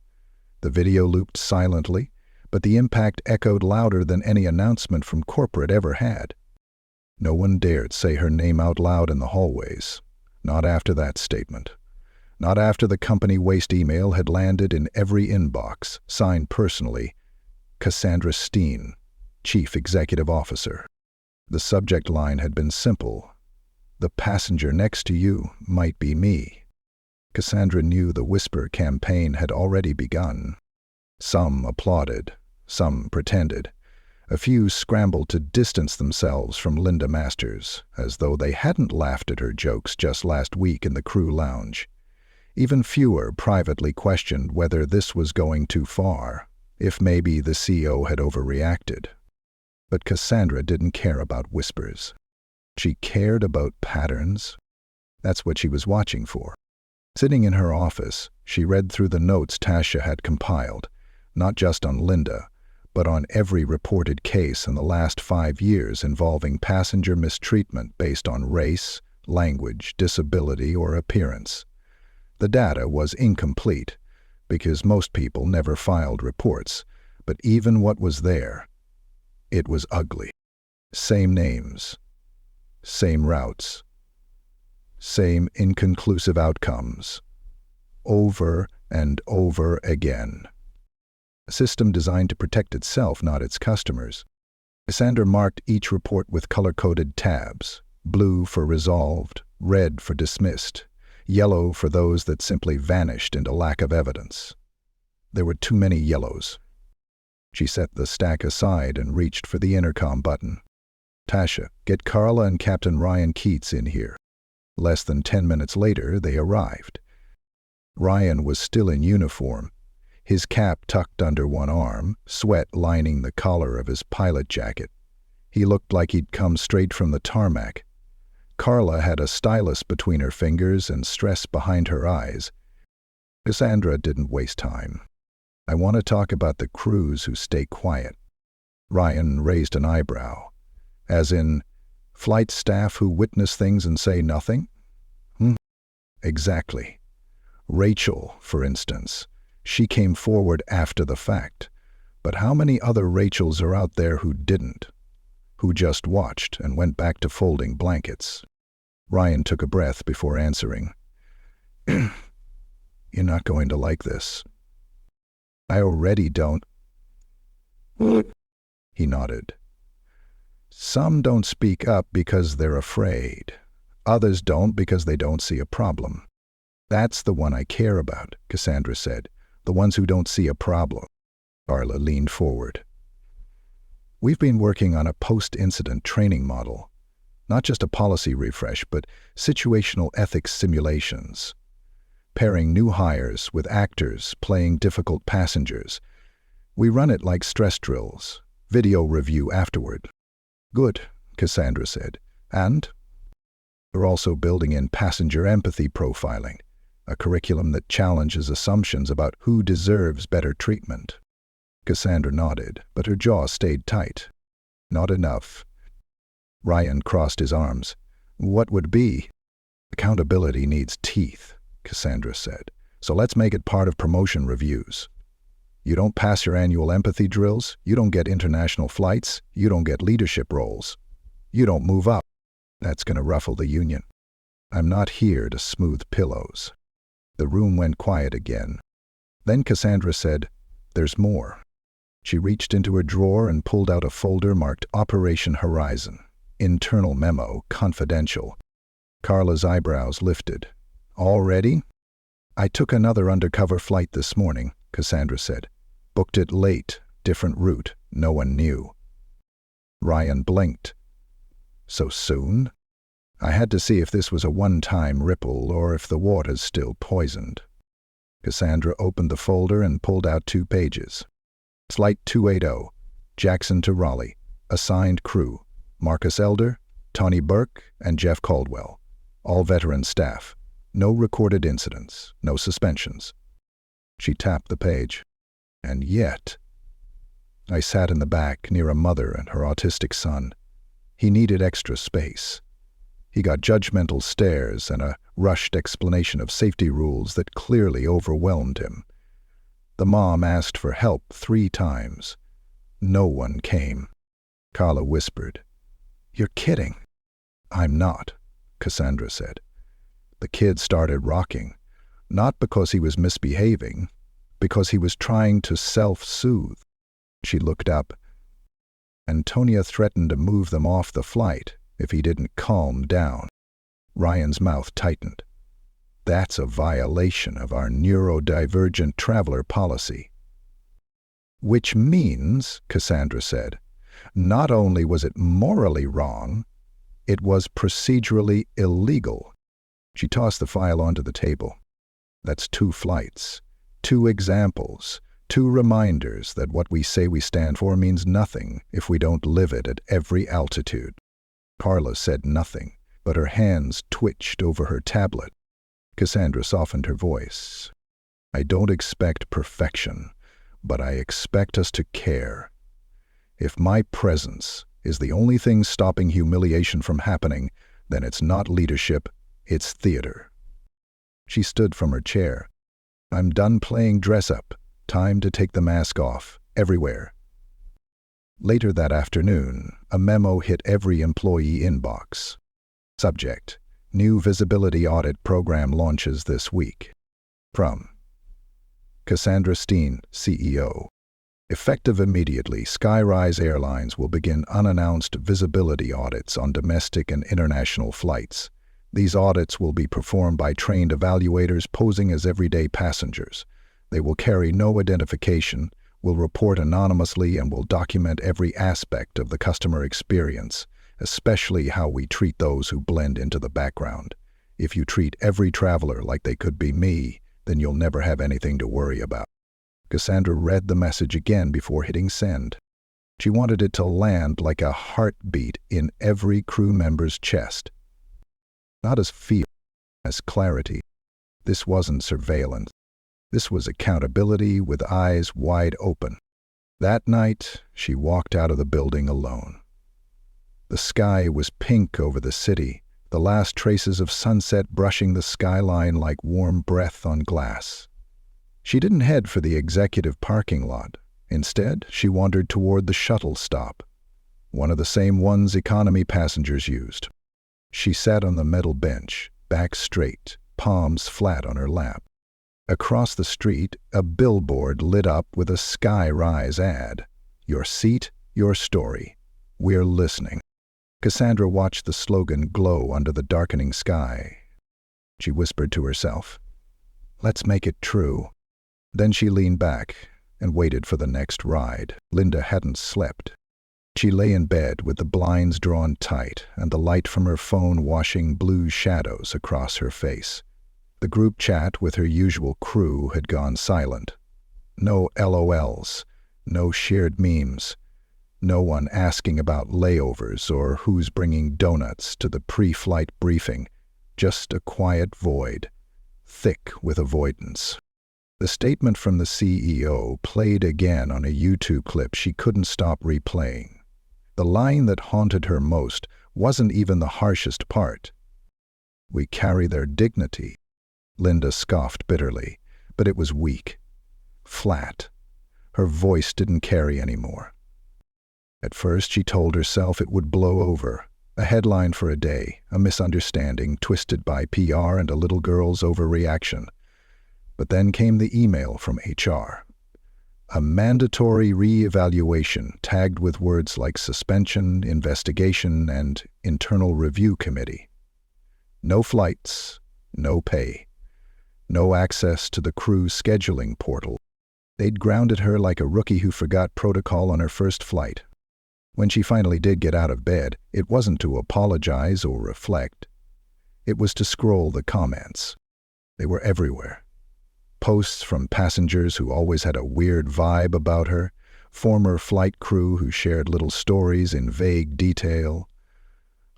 The video looped silently, but the impact echoed louder than any announcement from corporate ever had. No one dared say her name out loud in the hallways. Not after that statement. Not after the company waste email had landed in every inbox, signed personally, Cassandra Steen, Chief Executive Officer. The subject line had been simple. "The passenger next to you might be me." Cassandra knew the whisper campaign had already begun. Some applauded, some pretended. A few scrambled to distance themselves from Linda Masters, as though they hadn't laughed at her jokes just last week in the crew lounge. Even fewer privately questioned whether this was going too far, if maybe the CEO had overreacted. But Cassandra didn't care about whispers. She cared about patterns. That's what she was watching for. Sitting in her office, she read through the notes Tasha had compiled, not just on Linda, but on every reported case in the last 5 years involving passenger mistreatment based on race, language, disability, or appearance. The data was incomplete, because most people never filed reports, but even what was there, it was ugly. Same names, same routes, same inconclusive outcomes, over and over again. A system designed to protect itself, not its customers. Cassandra marked each report with color-coded tabs, blue for resolved, red for dismissed, yellow for those that simply vanished into lack of evidence. There were too many yellows. She set the stack aside and reached for the intercom button. "Tasha, get Carla and Captain Ryan Keats in here." Less than 10 minutes later, they arrived. Ryan was still in uniform, his cap tucked under one arm, sweat lining the collar of his pilot jacket. He looked like he'd come straight from the tarmac. Carla had a stylus between her fingers and stress behind her eyes. Cassandra didn't waste time. "I want to talk about the crews who stay quiet." Ryan raised an eyebrow. "As in, flight staff who witness things and say nothing?" Exactly. Rachel, for instance. She came forward after the fact. But how many other Rachels are out there who didn't? Who just watched and went back to folding blankets? Ryan took a breath before answering. "You're not going to like this." "I already don't." He nodded. "Some don't speak up because they're afraid. Others don't because they don't see a problem." "That's the one I care about," Cassandra said. "The ones who don't see a problem." Carla leaned forward. "We've been working on a post-incident training model. Not just a policy refresh, but situational ethics simulations. Pairing new hires with actors playing difficult passengers. We run it like stress drills. Video review afterward." "Good," Cassandra said. "And we're also building in passenger empathy profiling, a curriculum that challenges assumptions about who deserves better treatment." Cassandra nodded, but her jaw stayed tight. "Not enough." Ryan crossed his arms. "What would be?" "Accountability needs teeth," Cassandra said. "So let's make it part of promotion reviews. You don't pass your annual empathy drills, you don't get international flights, you don't get leadership roles. You don't move up. That's going to ruffle the union. I'm not here to smooth pillows." The room went quiet again. Then Cassandra said, "There's more." She reached into her drawer and pulled out a folder marked Operation Horizon. Internal memo, confidential. Carla's eyebrows lifted. "Already?" "I took another undercover flight this morning," Cassandra said. "Booked it late, different route, no one knew." Ryan blinked. "So soon?" "I had to see if this was a one-time ripple or if the water's still poisoned." Cassandra opened the folder and pulled out 2 pages. "Flight 280, Jackson to Raleigh. Assigned crew, Marcus Elder, Tony Burke, and Jeff Caldwell. All veteran staff. No recorded incidents, no suspensions." She tapped the page. "And yet..." "I sat in the back near a mother and her autistic son. He needed extra space. He got judgmental stares and a rushed explanation of safety rules that clearly overwhelmed him. The mom asked for help 3 times. No one came." Carla whispered. "You're kidding." "I'm not," Cassandra said. The kid started rocking, not because he was misbehaving, because he was trying to self-soothe. She looked up. Antonia threatened to move them off the flight if he didn't calm down. Ryan's mouth tightened. "That's a violation of our neurodivergent traveler policy." "Which means," Cassandra said, "not only was it morally wrong, it was procedurally illegal." She tossed the file onto the table. "That's 2 flights, 2 examples, Two reminders that what we say we stand for means nothing if we don't live it at every altitude. Carla said nothing, but her hands twitched over her tablet. Cassandra softened her voice. I don't expect perfection, but I expect us to care. If my presence is the only thing stopping humiliation from happening, then it's not leadership, it's theater. She stood from her chair. I'm done playing dress-up. Time to take the mask off, everywhere. Later that afternoon, a memo hit every employee inbox. Subject: New visibility audit program launches this week. From Cassandra Steen, CEO. Effective immediately, Skyrise Airlines will begin unannounced visibility audits on domestic and international flights. These audits will be performed by trained evaluators posing as everyday passengers. They will carry no identification, will report anonymously, and will document every aspect of the customer experience, especially how we treat those who blend into the background. If you treat every traveler like they could be me, then you'll never have anything to worry about. Cassandra read the message again before hitting send. She wanted it to land like a heartbeat in every crew member's chest. Not as fear, as clarity. This wasn't surveillance. This was accountability with eyes wide open. That night, she walked out of the building alone. The sky was pink over the city, the last traces of sunset brushing the skyline like warm breath on glass. She didn't head for the executive parking lot. Instead, she wandered toward the shuttle stop, one of the same ones economy passengers used. She sat on the metal bench, back straight, palms flat on her lap. Across the street, a billboard lit up with a Skyrise ad. Your seat, your story. We're listening. Cassandra watched the slogan glow under the darkening sky. She whispered to herself, let's make it true. Then she leaned back and waited for the next ride. Linda hadn't slept. She lay in bed with the blinds drawn tight and the light from her phone washing blue shadows across her face. The group chat with her usual crew had gone silent. No LOLs, no shared memes, no one asking about layovers or who's bringing donuts to the pre-flight briefing, just a quiet void, thick with avoidance. The statement from the CEO played again on a YouTube clip she couldn't stop replaying. The line that haunted her most wasn't even the harshest part. We carry their dignity. Linda scoffed bitterly, but it was weak, flat. Her voice didn't carry anymore. At first, she told herself it would blow over, a headline for a day, a misunderstanding twisted by PR and a little girl's overreaction. But then came the email from HR. A mandatory re-evaluation tagged with words like suspension, investigation, and internal review committee. No flights, no pay. No access to the crew's scheduling portal. They'd grounded her like a rookie who forgot protocol on her first flight. When she finally did get out of bed, it wasn't to apologize or reflect. It was to scroll the comments. They were everywhere. Posts from passengers who always had a weird vibe about her, former flight crew who shared little stories in vague detail.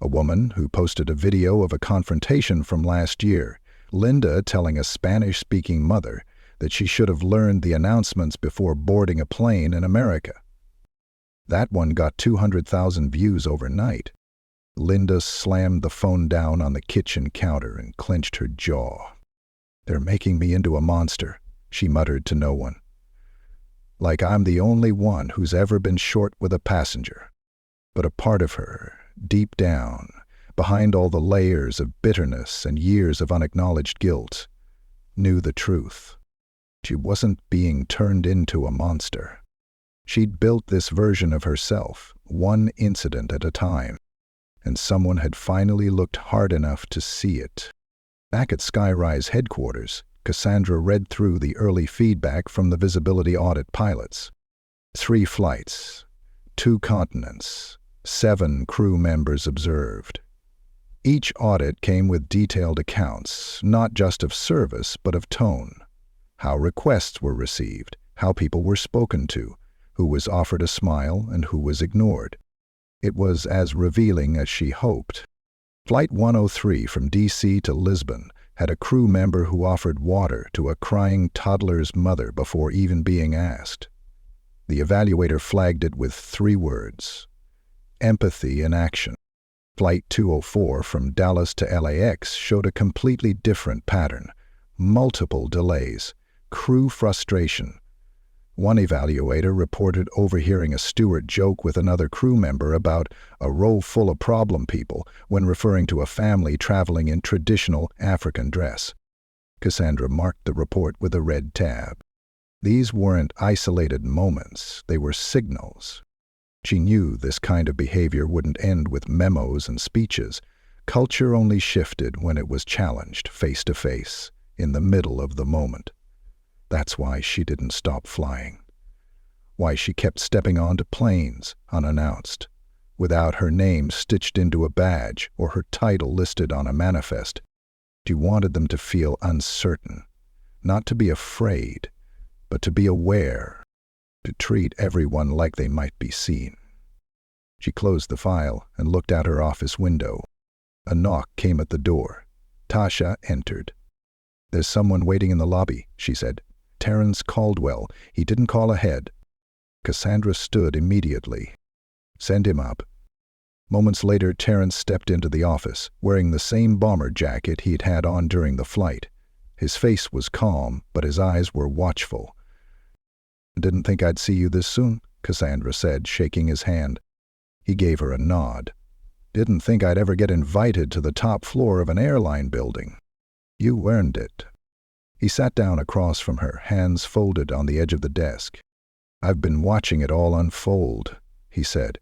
A woman who posted a video of a confrontation from last year, Linda telling a Spanish-speaking mother that she should have learned the announcements before boarding a plane in America. That one got 200,000 views overnight. Linda slammed the phone down on the kitchen counter and clenched her jaw. They're making me into a monster, she muttered to no one. Like I'm the only one who's ever been short with a passenger. But a part of her, deep down, behind all the layers of bitterness and years of unacknowledged guilt, knew the truth. She wasn't being turned into a monster. She'd built this version of herself, one incident at a time, and someone had finally looked hard enough to see it. Back at Skyrise headquarters, Cassandra read through the early feedback from the visibility audit pilots. 3 flights, 2 continents, 7 crew members observed. Each audit came with detailed accounts, not just of service, but of tone. How requests were received, how people were spoken to, who was offered a smile and who was ignored. It was as revealing as she hoped. Flight 103 from D.C. to Lisbon had a crew member who offered water to a crying toddler's mother before even being asked. The evaluator flagged it with 3 words: empathy in action. Flight 204 from Dallas to LAX showed a completely different pattern: multiple delays, crew frustration. One evaluator reported overhearing a steward joke with another crew member about a row full of problem people when referring to a family traveling in traditional African dress. Cassandra marked the report with a red tab. These weren't isolated moments, they were signals. She knew this kind of behavior wouldn't end with memos and speeches. Culture only shifted when it was challenged face to face, in the middle of the moment. That's why she didn't stop flying. Why she kept stepping onto planes unannounced, without her name stitched into a badge or her title listed on a manifest. She wanted them to feel uncertain, not to be afraid, but to be aware, to treat everyone like they might be seen. She closed the file and looked out her office window. A knock came at the door. Tasha entered. "There's someone waiting in the lobby," she said. "Terrence Caldwell. He didn't call ahead." Cassandra stood immediately. "Send him up." Moments later, Terrence stepped into the office, wearing the same bomber jacket he'd had on during the flight. His face was calm, but his eyes were watchful. "Didn't think I'd see you this soon," Cassandra said, shaking his hand. He gave her a nod. "Didn't think I'd ever get invited to the top floor of an airline building." "You earned it." He sat down across from her, hands folded on the edge of the desk. "I've been watching it all unfold," he said.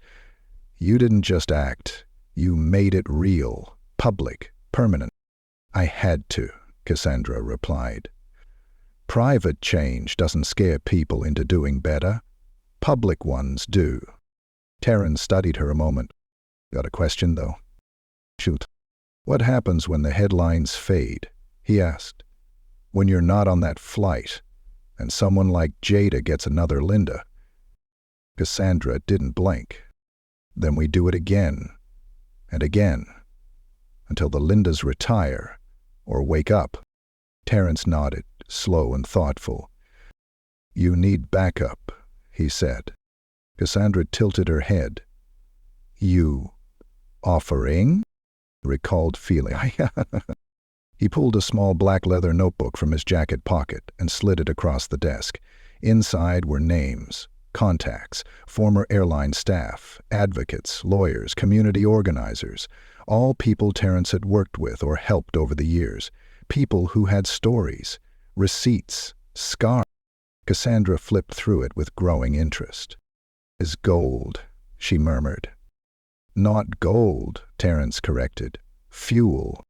"You didn't just act. You made it real, public, permanent." "I had to," Cassandra replied. "Private change doesn't scare people into doing better. Public ones do." Terrence studied her a moment. "Got a question, though?" "Shoot." "What happens when the headlines fade?" he asked. "When you're not on that flight, and someone like Jada gets another Linda?" Cassandra didn't blink. "Then we do it again, and again, until the Lindas retire, or wake up." Terrence nodded, slow and thoughtful. "You need backup," he said. Cassandra tilted her head. "You offering?" Recalled feeling. He pulled a small black leather notebook from his jacket pocket and slid it across the desk. Inside were names, contacts, former airline staff, advocates, lawyers, community organizers, all people Terrence had worked with or helped over the years, people who had stories, receipts, scars. Cassandra flipped through it with growing interest. "Is gold," she murmured. "Not gold," Terrence corrected. "Fuel."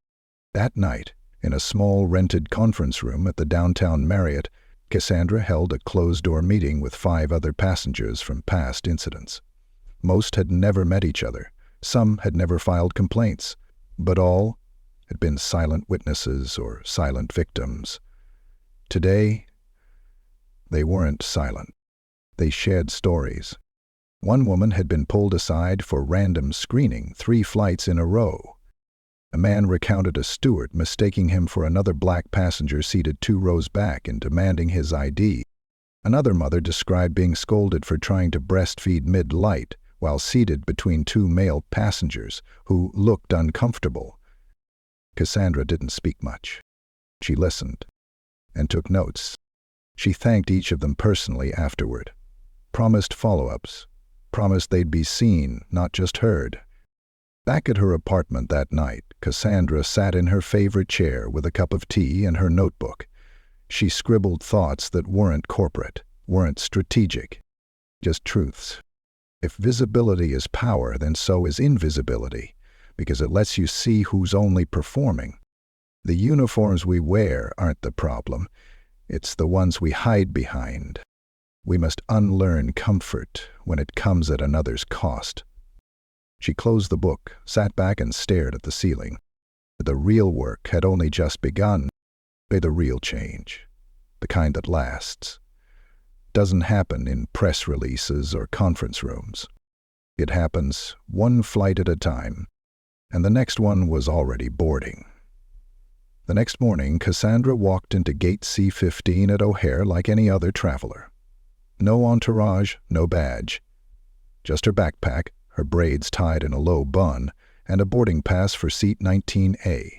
That night, in a small rented conference room at the downtown Marriott, Cassandra held a closed-door meeting with 5 other passengers from past incidents. Most had never met each other. Some had never filed complaints. But all had been silent witnesses or silent victims. Today, they weren't silent. They shared stories. One woman had been pulled aside for random screening 3 flights in a row. A man recounted a steward mistaking him for another black passenger seated 2 rows back and demanding his ID. Another mother described being scolded for trying to breastfeed mid-flight while seated between 2 male passengers who looked uncomfortable. Cassandra didn't speak much. She listened and took notes. She thanked each of them personally afterward, promised follow-ups, promised they'd be seen, not just heard. Back at her apartment that night, Cassandra sat in her favorite chair with a cup of tea and her notebook. She scribbled thoughts that weren't corporate, weren't strategic, just truths. If visibility is power, then so is invisibility, because it lets you see who's only performing. The uniforms we wear aren't the problem. It's the ones we hide behind. We must unlearn comfort when it comes at another's cost. She closed the book, sat back and stared at the ceiling. The real work had only just begun. The real change, the kind that lasts. doesn't happen in press releases or conference rooms. It happens one flight at a time, and the next one was already boarding. The next morning, Cassandra walked into Gate C-15 at O'Hare like any other traveler. No entourage, no badge. Just her backpack, her braids tied in a low bun, and a boarding pass for seat 19A.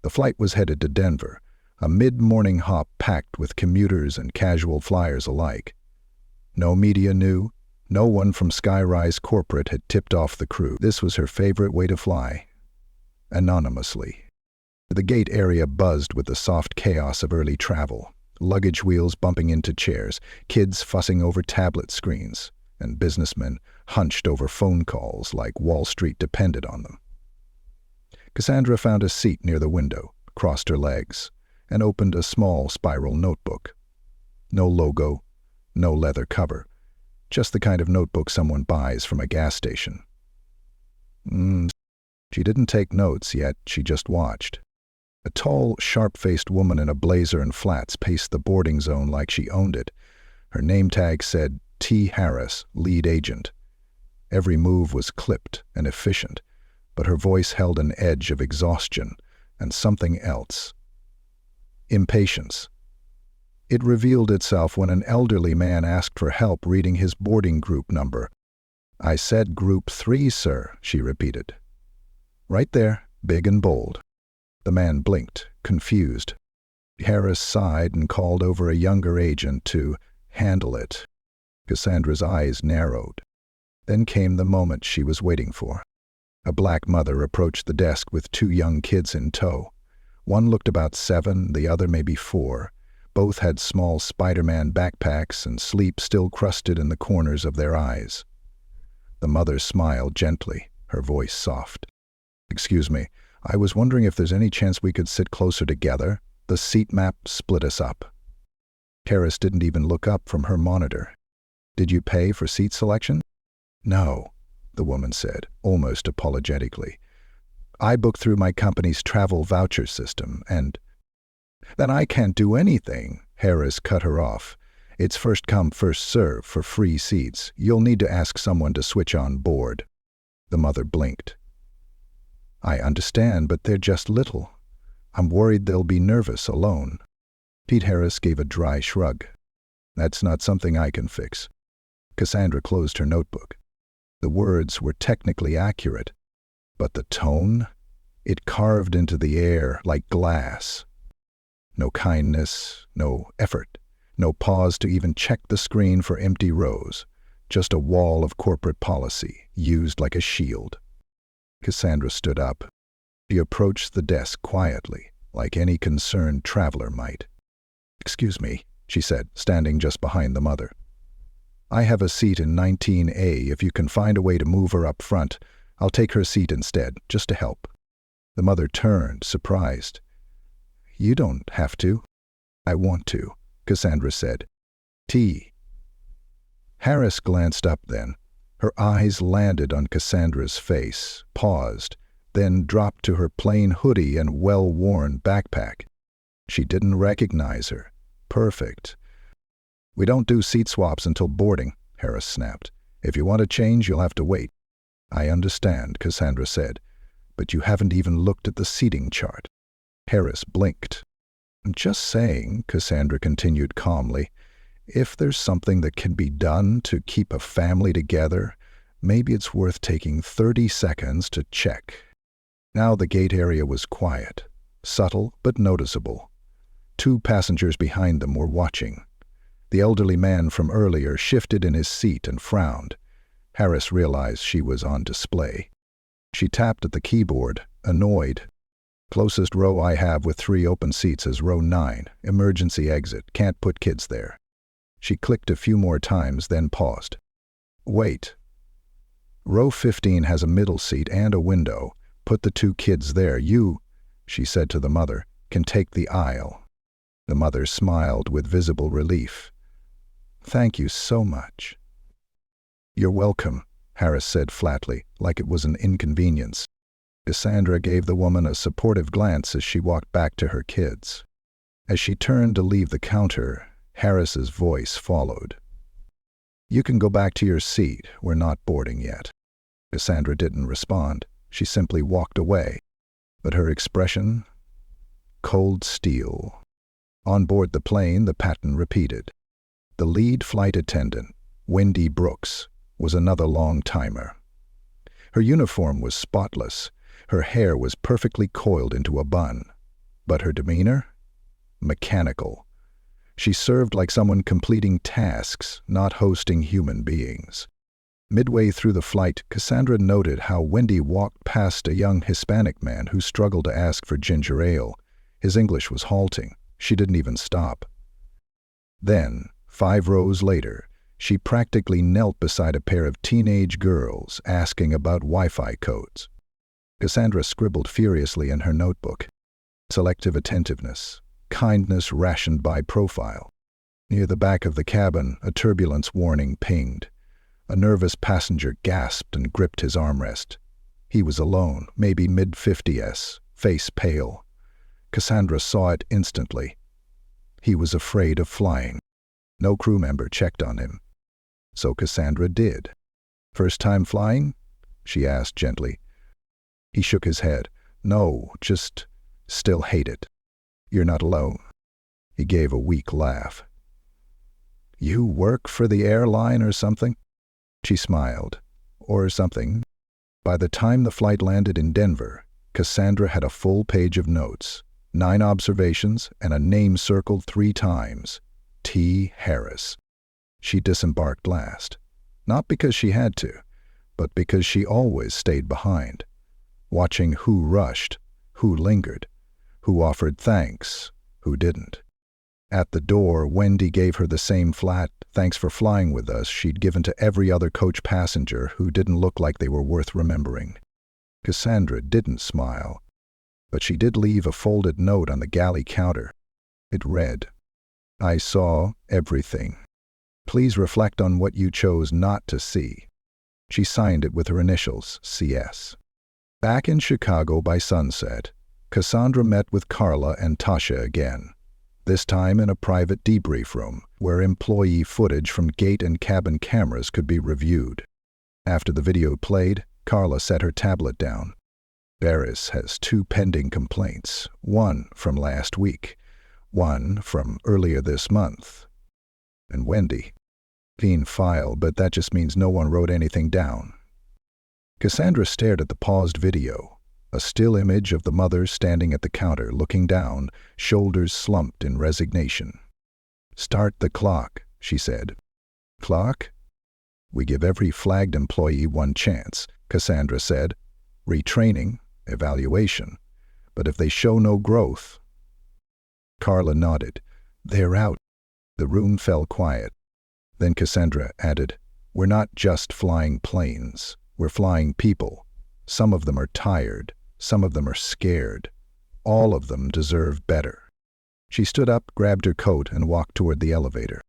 The flight was headed to Denver, a mid-morning hop packed with commuters and casual flyers alike. No media knew, no one from Skyrise Corporate had tipped off the crew. This was her favorite way to fly. Anonymously. The gate area buzzed with the soft chaos of early travel, luggage wheels bumping into chairs, kids fussing over tablet screens, and businessmen hunched over phone calls like Wall Street depended on them. Cassandra found a seat near the window, crossed her legs, and opened a small spiral notebook. No logo, no leather cover, just the kind of notebook someone buys from a gas station. She didn't take notes yet, she just watched. A tall, sharp-faced woman in a blazer and flats paced the boarding zone like she owned it. Her name tag said, T. Harris, lead agent. Every move was clipped and efficient, but her voice held an edge of exhaustion and something else. Impatience. It revealed itself when an elderly man asked for help reading his boarding group number. "I said Group 3, sir," she repeated. "Right there, big and bold." The man blinked, confused. Harris sighed and called over a younger agent to handle it. Cassandra's eyes narrowed. Then came the moment she was waiting for. A black mother approached the desk with two young kids in tow. One looked about 7, the other maybe 4. Both had small Spider-Man backpacks and sleep still crusted in the corners of their eyes. The mother smiled gently, her voice soft. "Excuse me, I was wondering if there's any chance we could sit closer together. The seat map split us up." Harris didn't even look up from her monitor. "Did you pay for seat selection?" "No," the woman said, almost apologetically. "I booked through my company's travel voucher system, and—" "Then I can't do anything," Harris cut her off. "It's first come, first serve for free seats. You'll need to ask someone to switch on board." The mother blinked. "I understand, but they're just little. I'm worried they'll be nervous alone." Pete Harris gave a dry shrug. "That's not something I can fix." Cassandra closed her notebook. The words were technically accurate, but the tone? It carved into the air like glass. No kindness, no effort, no pause to even check the screen for empty rows, just a wall of corporate policy, used like a shield. Cassandra stood up. She approached the desk quietly, like any concerned traveler might. "Excuse me," she said, standing just behind the mother. "I have a seat in 19A. If you can find a way to move her up front, I'll take her seat instead, just to help." The mother turned, surprised. "You don't have to." "I want to," Cassandra said. "T." Harris glanced up then. Her eyes landed on Cassandra's face, paused, then dropped to her plain hoodie and well-worn backpack. She didn't recognize her. Perfect. "We don't do seat swaps until boarding," Harris snapped. "If you want to change, you'll have to wait." "I understand," Cassandra said, "but you haven't even looked at the seating chart." Harris blinked. "I'm just saying," Cassandra continued calmly, "if there's something that can be done to keep a family together, maybe it's worth taking 30 seconds to check." Now the gate area was quiet, subtle but noticeable. 2 passengers behind them were watching. The elderly man from earlier shifted in his seat and frowned. Harris realized she was on display. She tapped at the keyboard, annoyed. "Closest row I have with 3 open seats is row 9, emergency exit, can't put kids there." She clicked a few more times, then paused. "Wait. Row 15 has a middle seat and a window. Put the 2 kids there. You," she said to the mother, "can take the aisle." The mother smiled with visible relief. "Thank you so much." "You're welcome," Harris said flatly, like it was an inconvenience. Cassandra gave the woman a supportive glance as she walked back to her kids. As she turned to leave the counter, Harris's voice followed. "You can go back to your seat. We're not boarding yet." Cassandra didn't respond. She simply walked away. But her expression? Cold steel. On board the plane, the pattern repeated. The lead flight attendant, Wendy Brooks, was another long-timer. Her uniform was spotless. Her hair was perfectly coiled into a bun. But her demeanor? Mechanical. She served like someone completing tasks, not hosting human beings. Midway through the flight, Cassandra noted how Wendy walked past a young Hispanic man who struggled to ask for ginger ale. His English was halting. She didn't even stop. Then, 5 rows later, she practically knelt beside a pair of teenage girls asking about Wi-Fi codes. Cassandra scribbled furiously in her notebook. Selective attentiveness, kindness rationed by profile. Near the back of the cabin, a turbulence warning pinged. A nervous passenger gasped and gripped his armrest. He was alone, maybe mid-50s, face pale. Cassandra saw it instantly. He was afraid of flying. No crew member checked on him. So Cassandra did. "First time flying?" she asked gently. He shook his head. "No, just still hate it." "You're not alone." He gave a weak laugh. "You work for the airline or something?" She smiled. "Or something." By the time the flight landed in Denver, Cassandra had a full page of notes, 9 observations, and a name circled 3 times. T. Harris. She disembarked last. Not because she had to, but because she always stayed behind, watching who rushed, who lingered, who offered thanks, who didn't. At the door, Wendy gave her the same flat, "Thanks for flying with us," she'd given to every other coach passenger who didn't look like they were worth remembering. Cassandra didn't smile, but she did leave a folded note on the galley counter. It read, "I saw everything. Please reflect on what you chose not to see." She signed it with her initials, CS. Back in Chicago by sunset, Cassandra met with Carla and Tasha again, this time in a private debrief room where employee footage from gate and cabin cameras could be reviewed. After the video played, Carla set her tablet down. "Barris has 2 pending complaints, 1 from last week, 1 from earlier this month. And Wendy, clean file, but that just means no one wrote anything down." Cassandra stared at the paused video, a still image of the mother standing at the counter looking down, shoulders slumped in resignation. "Start the clock," she said. "Clock?" "We give every flagged employee 1 chance," Cassandra said. "Retraining, evaluation. But if they show no growth..." Carla nodded. "They're out." The room fell quiet. Then Cassandra added, "We're not just flying planes. We're flying people. Some of them are tired. Some of them are scared. All of them deserve better." She stood up, grabbed her coat, and walked toward the elevator.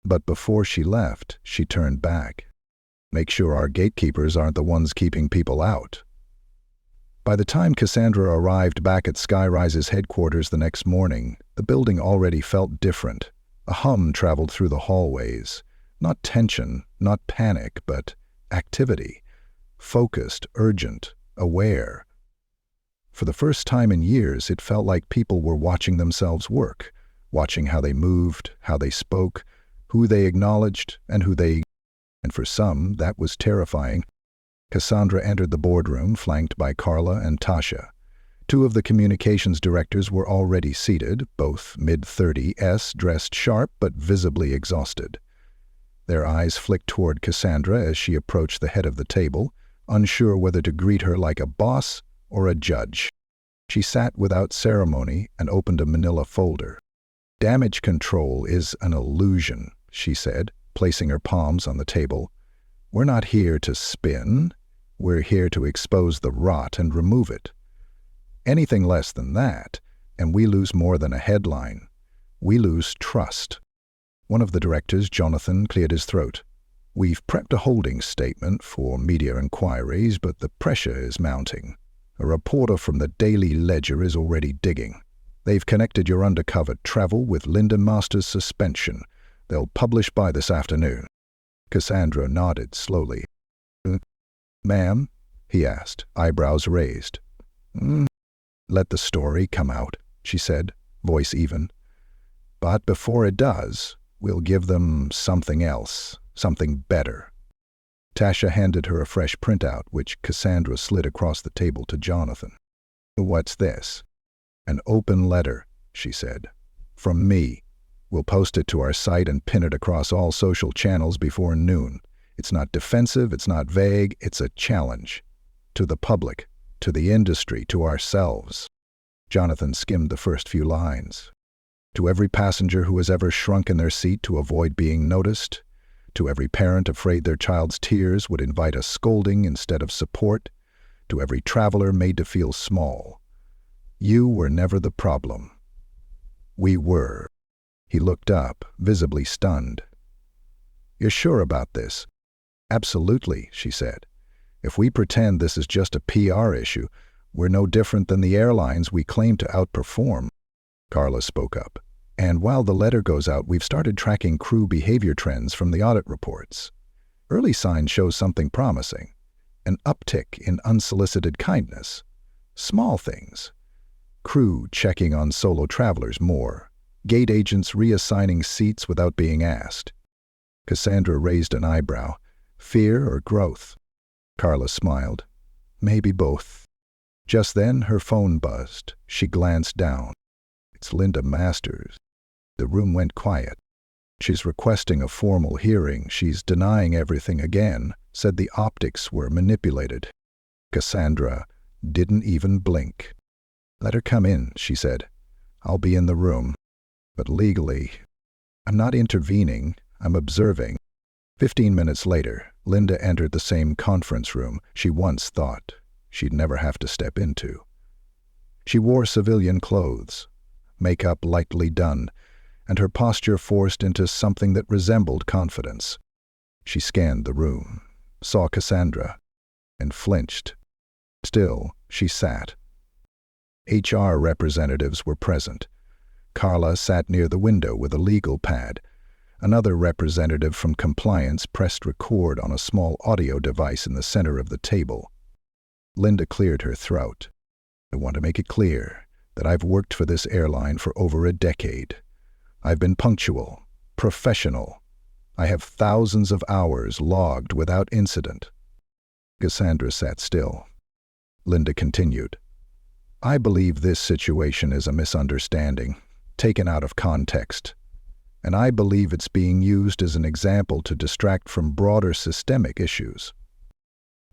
But before she left, she turned back. "Make sure our gatekeepers aren't the ones keeping people out." By the time Cassandra arrived back at Skyrise's headquarters the next morning, the building already felt different. A hum traveled through the hallways. Not tension, not panic, but activity. Focused, urgent, aware. For the first time in years, it felt like people were watching themselves work, watching how they moved, how they spoke, who they acknowledged, and and for some, that was terrifying. Cassandra entered the boardroom, flanked by Carla and Tasha. 2 of the communications directors were already seated, both mid-30s, dressed sharp but visibly exhausted. Their eyes flicked toward Cassandra as she approached the head of the table, unsure whether to greet her like a boss or a judge. She sat without ceremony and opened a manila folder. "Damage control is an illusion," she said, placing her palms on the table. "We're not here to spin. We're here to expose the rot and remove it. Anything less than that, and we lose more than a headline. We lose trust." One of the directors, Jonathan, cleared his throat. "We've prepped a holding statement for media inquiries, but the pressure is mounting. A reporter from the Daily Ledger is already digging. They've connected your undercover travel with Linda Masters' suspension. They'll publish by this afternoon." Cassandra nodded slowly. "Ma'am?" he asked, eyebrows raised. "Let the story come out," she said, voice even. "But before it does, we'll give them something else, something better." Tasha handed her a fresh printout, which Cassandra slid across the table to Jonathan. "What's this?" "An open letter," she said. "From me. We'll post it to our site and pin it across all social channels before noon. It's not defensive, it's not vague, it's a challenge. To the public, to the industry, to ourselves." Jonathan skimmed the first few lines. "To every passenger who has ever shrunk in their seat to avoid being noticed, to every parent afraid their child's tears would invite a scolding instead of support, to every traveler made to feel small. You were never the problem. We were." He looked up, visibly stunned. "You're sure about this?" "Absolutely," she said. "If we pretend this is just a PR issue, we're no different than the airlines we claim to outperform." Carla spoke up. "And while the letter goes out, we've started tracking crew behavior trends from the audit reports. Early signs show something promising. An uptick in unsolicited kindness. Small things. Crew checking on solo travelers more. Gate agents reassigning seats without being asked." Cassandra raised an eyebrow. "Fear or growth?" Carla smiled. "Maybe both." Just then her phone buzzed. She glanced down. "It's Linda Masters." The room went quiet. "She's requesting a formal hearing. She's denying everything again. Said the optics were manipulated." Cassandra didn't even blink. "Let her come in," she said. "I'll be in the room. But legally, I'm not intervening, I'm observing." 15 minutes later, Linda entered the same conference room she once thought she'd never have to step into. She wore civilian clothes, makeup lightly done, and her posture forced into something that resembled confidence. She scanned the room, saw Cassandra, and flinched. Still, she sat. HR representatives were present. Carla sat near the window with a legal pad. Another representative from compliance pressed record on a small audio device in the center of the table. Linda cleared her throat. "I want to make it clear that I've worked for this airline for over a decade. I've been punctual, professional. I have thousands of hours logged without incident." Cassandra sat still. Linda continued. "I believe this situation is a misunderstanding, taken out of context. And I believe it's being used as an example to distract from broader systemic issues."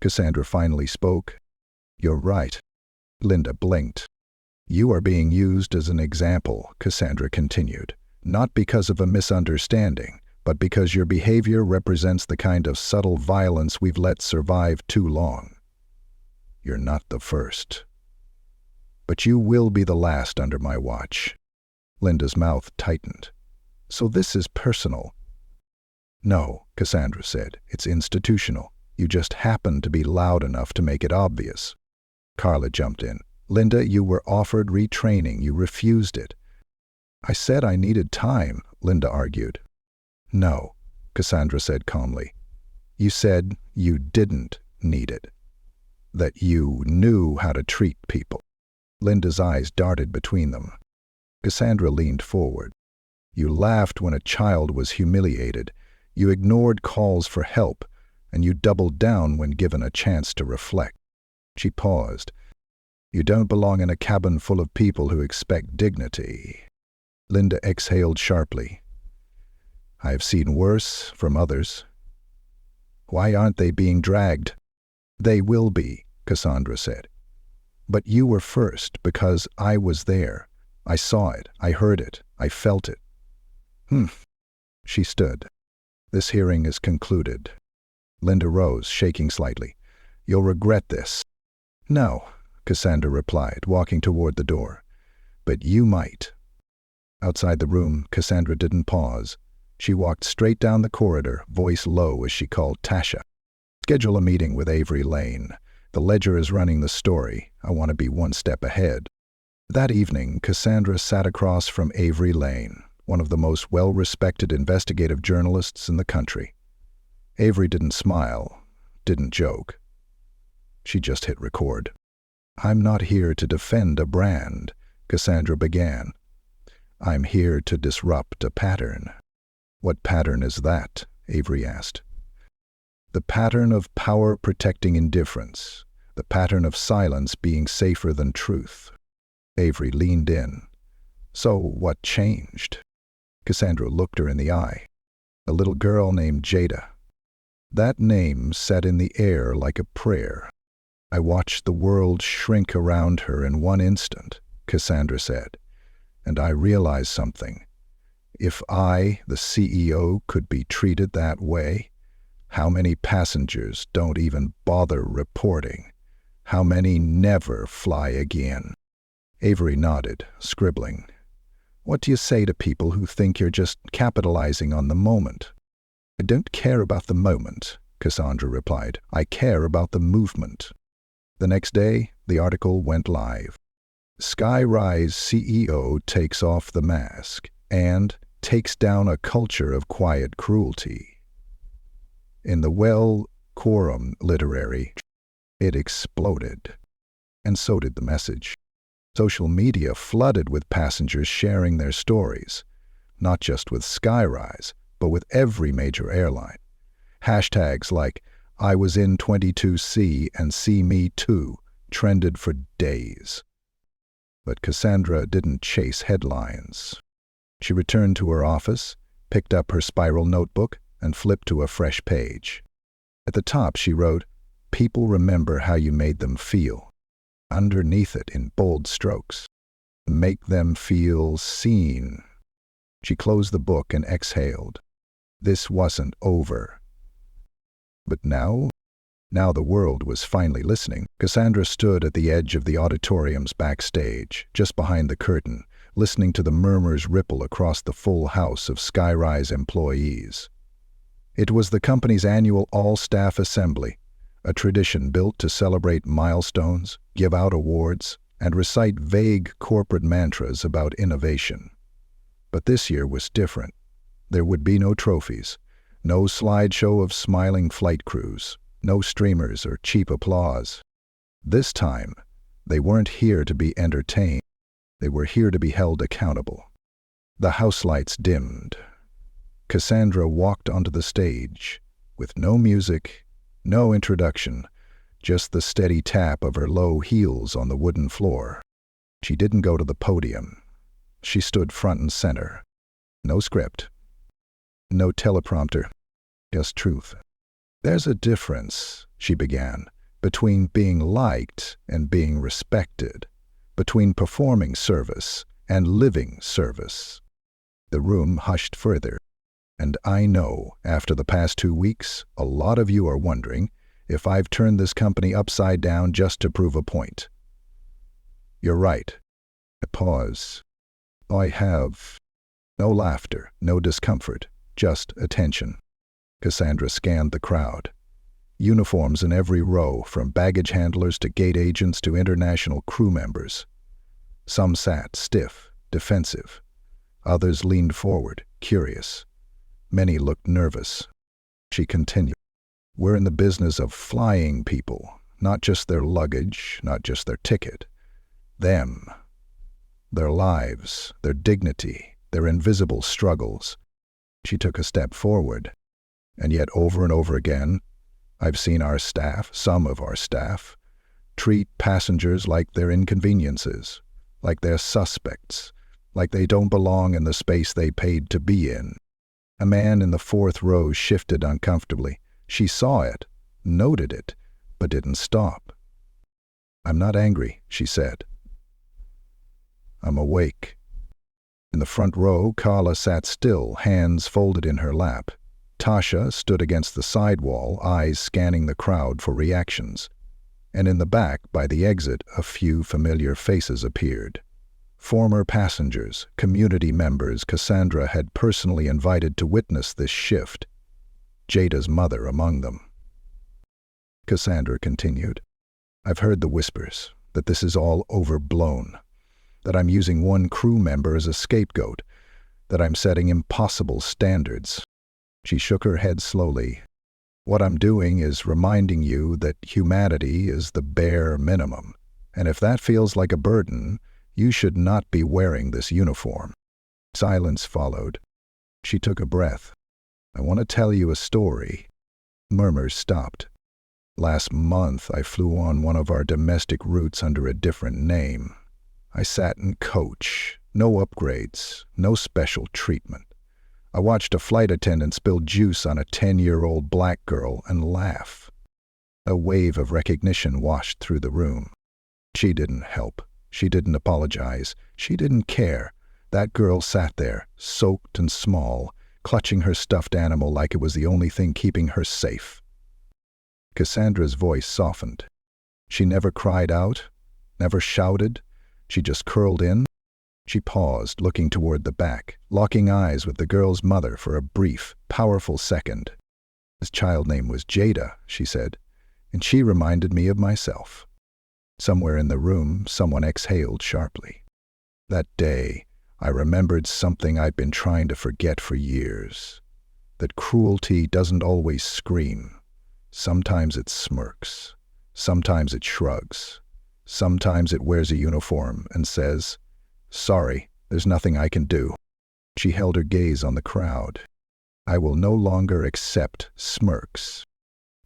Cassandra finally spoke. "You're right." Linda blinked. "You are being used as an example," Cassandra continued, "not because of a misunderstanding, but because your behavior represents the kind of subtle violence we've let survive too long. You're not the first. But you will be the last under my watch." Linda's mouth tightened. "So this is personal?" "No," Cassandra said. "It's institutional. You just happen to be loud enough to make it obvious." Carla jumped in. "Linda, you were offered retraining. You refused it." "I said I needed time," Linda argued. "No," Cassandra said calmly. "You said you didn't need it. That you knew how to treat people." Linda's eyes darted between them. Cassandra leaned forward. "You laughed when a child was humiliated. You ignored calls for help, and you doubled down when given a chance to reflect." She paused. "You don't belong in a cabin full of people who expect dignity." Linda exhaled sharply. "I have seen worse from others." "Why aren't they being dragged?" "They will be," Cassandra said. "But you were first because I was there. I saw it, I heard it, I felt it." She stood. "This hearing is concluded." Linda rose, shaking slightly. "You'll regret this." "No," Cassandra replied, walking toward the door. "But you might." Outside the room, Cassandra didn't pause. She walked straight down the corridor, voice low as she called Tasha. "Schedule a meeting with Avery Lane. The Ledger is running the story. I want to be one step ahead." That evening, Cassandra sat across from Avery Lane, one of the most well-respected investigative journalists in the country. Avery didn't smile, didn't joke. She just hit record. "I'm not here to defend a brand," Cassandra began. "I'm here to disrupt a pattern." "What pattern is that?" Avery asked. "The pattern of power protecting indifference, the pattern of silence being safer than truth." Avery leaned in. "So what changed?" Cassandra looked her in the eye. "A little girl named Jada." That name sat in the air like a prayer. "I watched the world shrink around her in one instant," Cassandra said, "and I realized something. If I, the CEO, could be treated that way, how many passengers don't even bother reporting? How many never fly again?" Avery nodded, scribbling. "What do you say to people who think you're just capitalizing on the moment?" "I don't care about the moment," Cassandra replied. "I care about the movement." The next day, the article went live. Skyrise CEO takes off the mask and takes down a culture of quiet cruelty. In the well-quorum literary, it exploded. And so did the message. Social media flooded with passengers sharing their stories, not just with Skyrise, but with every major airline. Hashtags like "I was in 22C and see me too" trended for days. But Cassandra didn't chase headlines. She returned to her office, picked up her spiral notebook, and flipped to a fresh page. At the top she wrote, "People remember how you made them feel." Underneath it, in bold strokes, "Make them feel seen." She closed the book and exhaled. This wasn't over. But now the world was finally listening. Cassandra stood at the edge of the auditorium's backstage, just behind the curtain, listening to the murmurs ripple across the full house of Skyrise employees. It was the company's annual all-staff assembly, a tradition built to celebrate milestones, give out awards, and recite vague corporate mantras about innovation. But this year was different. There would be no trophies, no slideshow of smiling flight crews, no streamers or cheap applause. This time, they weren't here to be entertained. They were here to be held accountable. The house lights dimmed. Cassandra walked onto the stage, with no music, no introduction, just the steady tap of her low heels on the wooden floor. She didn't go to the podium. She stood front and center. No script. No teleprompter. Just truth. "There's a difference," she began, "between being liked and being respected, between performing service and living service." The room hushed further. "And I know, after the past 2 weeks, a lot of you are wondering if I've turned this company upside down just to prove a point. You're right." I pause. "I have." No laughter, no discomfort, just attention. Cassandra scanned the crowd. Uniforms in every row, from baggage handlers to gate agents to international crew members. Some sat stiff, defensive. Others leaned forward, curious. Many looked nervous. She continued, "We're in the business of flying people, not just their luggage, not just their ticket. Them. Their lives, their dignity, their invisible struggles." She took a step forward. "And yet over and over again, I've seen our staff, some of our staff, treat passengers like they're inconveniences, like they're suspects, like they don't belong in the space they paid to be in." A man in the fourth row shifted uncomfortably. She saw it, noted it, but didn't stop. "I'm not angry," she said. "I'm awake." In the front row, Carla sat still, hands folded in her lap. Tasha stood against the side wall, eyes scanning the crowd for reactions. And in the back, by the exit, a few familiar faces appeared. Former passengers, community members Cassandra had personally invited to witness this shift. Jada's mother among them. Cassandra continued, "I've heard the whispers, that this is all overblown. that I'm using one crew member as a scapegoat, that I'm setting impossible standards. She shook her head slowly. What I'm doing is reminding you that humanity is the bare minimum, and if that feels like a burden, you should not be wearing this uniform. Silence followed. She took a breath. I want to tell you a story. Murmurs stopped. Last month, I flew on one of our domestic routes under a different name. I sat in coach. No upgrades, no special treatment. I watched a flight attendant spill juice on a 10-year-old black girl and laugh. A wave of recognition washed through the room. She didn't help. She didn't apologize. She didn't care. That girl sat there, soaked and small, clutching her stuffed animal like it was the only thing keeping her safe. Cassandra's voice softened. She never cried out, never shouted. She just curled in. She paused, looking toward the back, locking eyes with the girl's mother for a brief, powerful second. His child name was Jada, she said, and she reminded me of myself. Somewhere in the room, someone exhaled sharply. That day, I remembered something I'd been trying to forget for years. That cruelty doesn't always scream. Sometimes it smirks. Sometimes it shrugs. Sometimes it wears a uniform and says, "Sorry, there's nothing I can do." She held her gaze on the crowd. I will no longer accept smirks.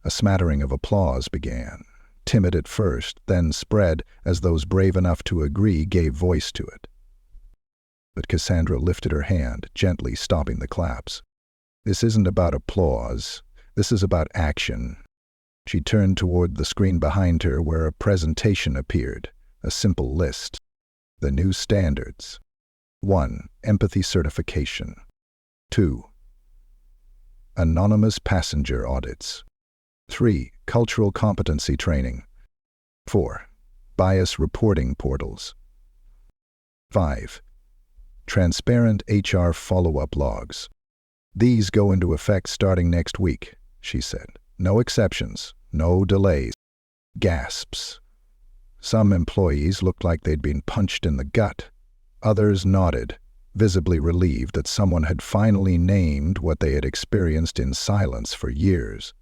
A smattering of applause began, timid at first, then spread as those brave enough to agree gave voice to it. But Cassandra lifted her hand, gently stopping the claps. This isn't about applause. This is about action. She turned toward the screen behind her where a presentation appeared, a simple list. The new standards. 1. Empathy certification. 2. Anonymous passenger audits. 3. Cultural competency training. 4. Bias reporting portals. 5. Transparent HR follow-up logs. These go into effect starting next week, she said. No exceptions, no delays. Gasps. Some employees looked like they'd been punched in the gut. Others nodded, visibly relieved that someone had finally named what they had experienced in silence for years.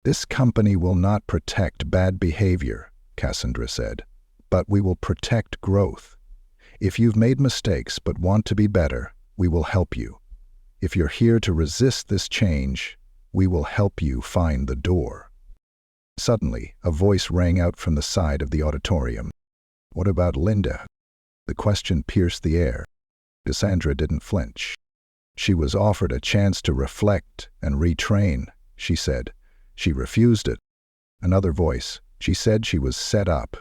This company will not protect bad behavior, Cassandra said, but we will protect growth. If you've made mistakes but want to be better, we will help you. If you're here to resist this change, we will help you find the door. Suddenly, a voice rang out from the side of the auditorium. What about Linda? The question pierced the air. Cassandra didn't flinch. She was offered a chance to reflect and retrain, she said. She refused it. Another voice. She said she was set up.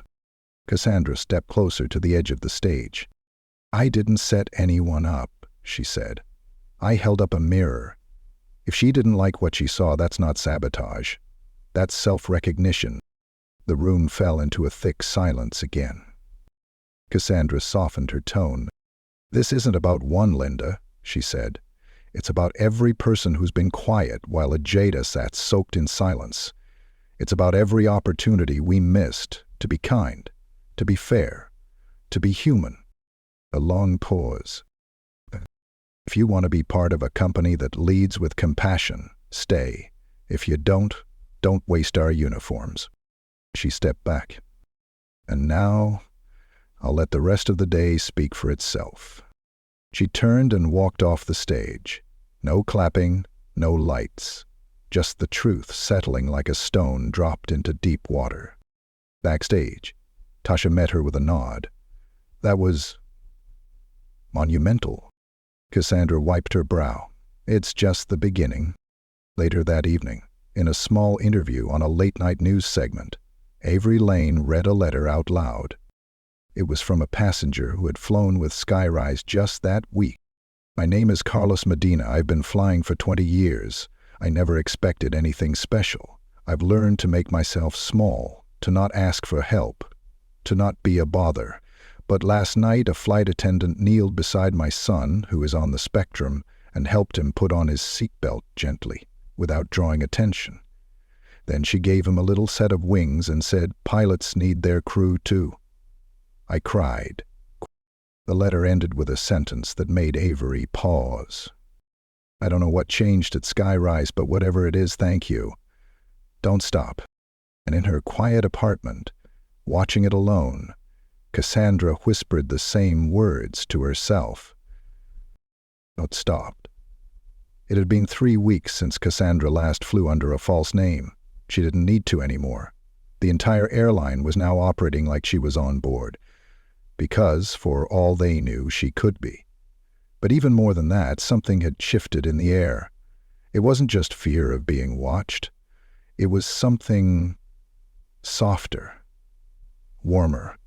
Cassandra stepped closer to the edge of the stage. I didn't set anyone up, she said. I held up a mirror. If she didn't like what she saw, that's not sabotage. That's self-recognition. The room fell into a thick silence again. Cassandra softened her tone. This isn't about one Linda, she said. It's about every person who's been quiet while a Jada sat soaked in silence. It's about every opportunity we missed to be kind, to be fair, to be human. A long pause. If you want to be part of a company that leads with compassion, stay. If you don't waste our uniforms. She stepped back. And now, I'll let the rest of the day speak for itself. She turned and walked off the stage. No clapping, no lights. Just the truth settling like a stone dropped into deep water. Backstage, Tasha met her with a nod. That was monumental. Cassandra wiped her brow. It's just the beginning. Later that evening, in a small interview on a late-night news segment, Avery Lane read a letter out loud. It was from a passenger who had flown with Skyrise just that week. My name is Carlos Medina. I've been flying for 20 years. I never expected anything special. I've learned to make myself small, to not ask for help, to not be a bother. But last night a flight attendant kneeled beside my son, who is on the spectrum, and helped him put on his seatbelt gently, without drawing attention. Then she gave him a little set of wings and said, pilots need their crew too. I cried. The letter ended with a sentence that made Avery pause. "I don't know what changed at Skyrise, but whatever it is, thank you. Don't stop." And in her quiet apartment, watching it alone, Cassandra whispered the same words to herself. Don't stop. It had been 3 weeks since Cassandra last flew under a false name. She didn't need to anymore. The entire airline was now operating like she was on board, because, for all they knew, she could be. But even more than that, something had shifted in the air. It wasn't just fear of being watched. It was something softer, warmer,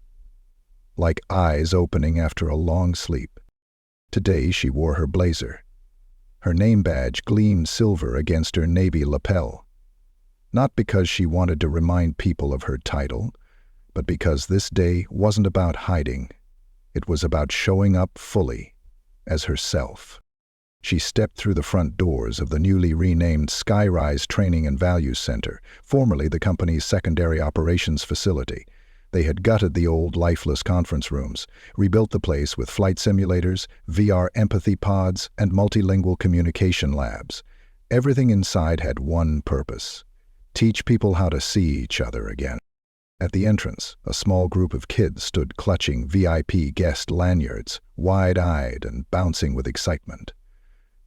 like eyes opening after a long sleep. Today she wore her blazer. Her name badge gleamed silver against her navy lapel. Not because she wanted to remind people of her title, but because this day wasn't about hiding. It was about showing up fully, as herself. She stepped through the front doors of the newly renamed Skyrise Training and Values Center, formerly the company's secondary operations facility. They had gutted the old, lifeless conference rooms, rebuilt the place with flight simulators, VR empathy pods, and multilingual communication labs. Everything inside had one purpose: teach people how to see each other again. At the entrance, a small group of kids stood clutching VIP guest lanyards, wide-eyed and bouncing with excitement.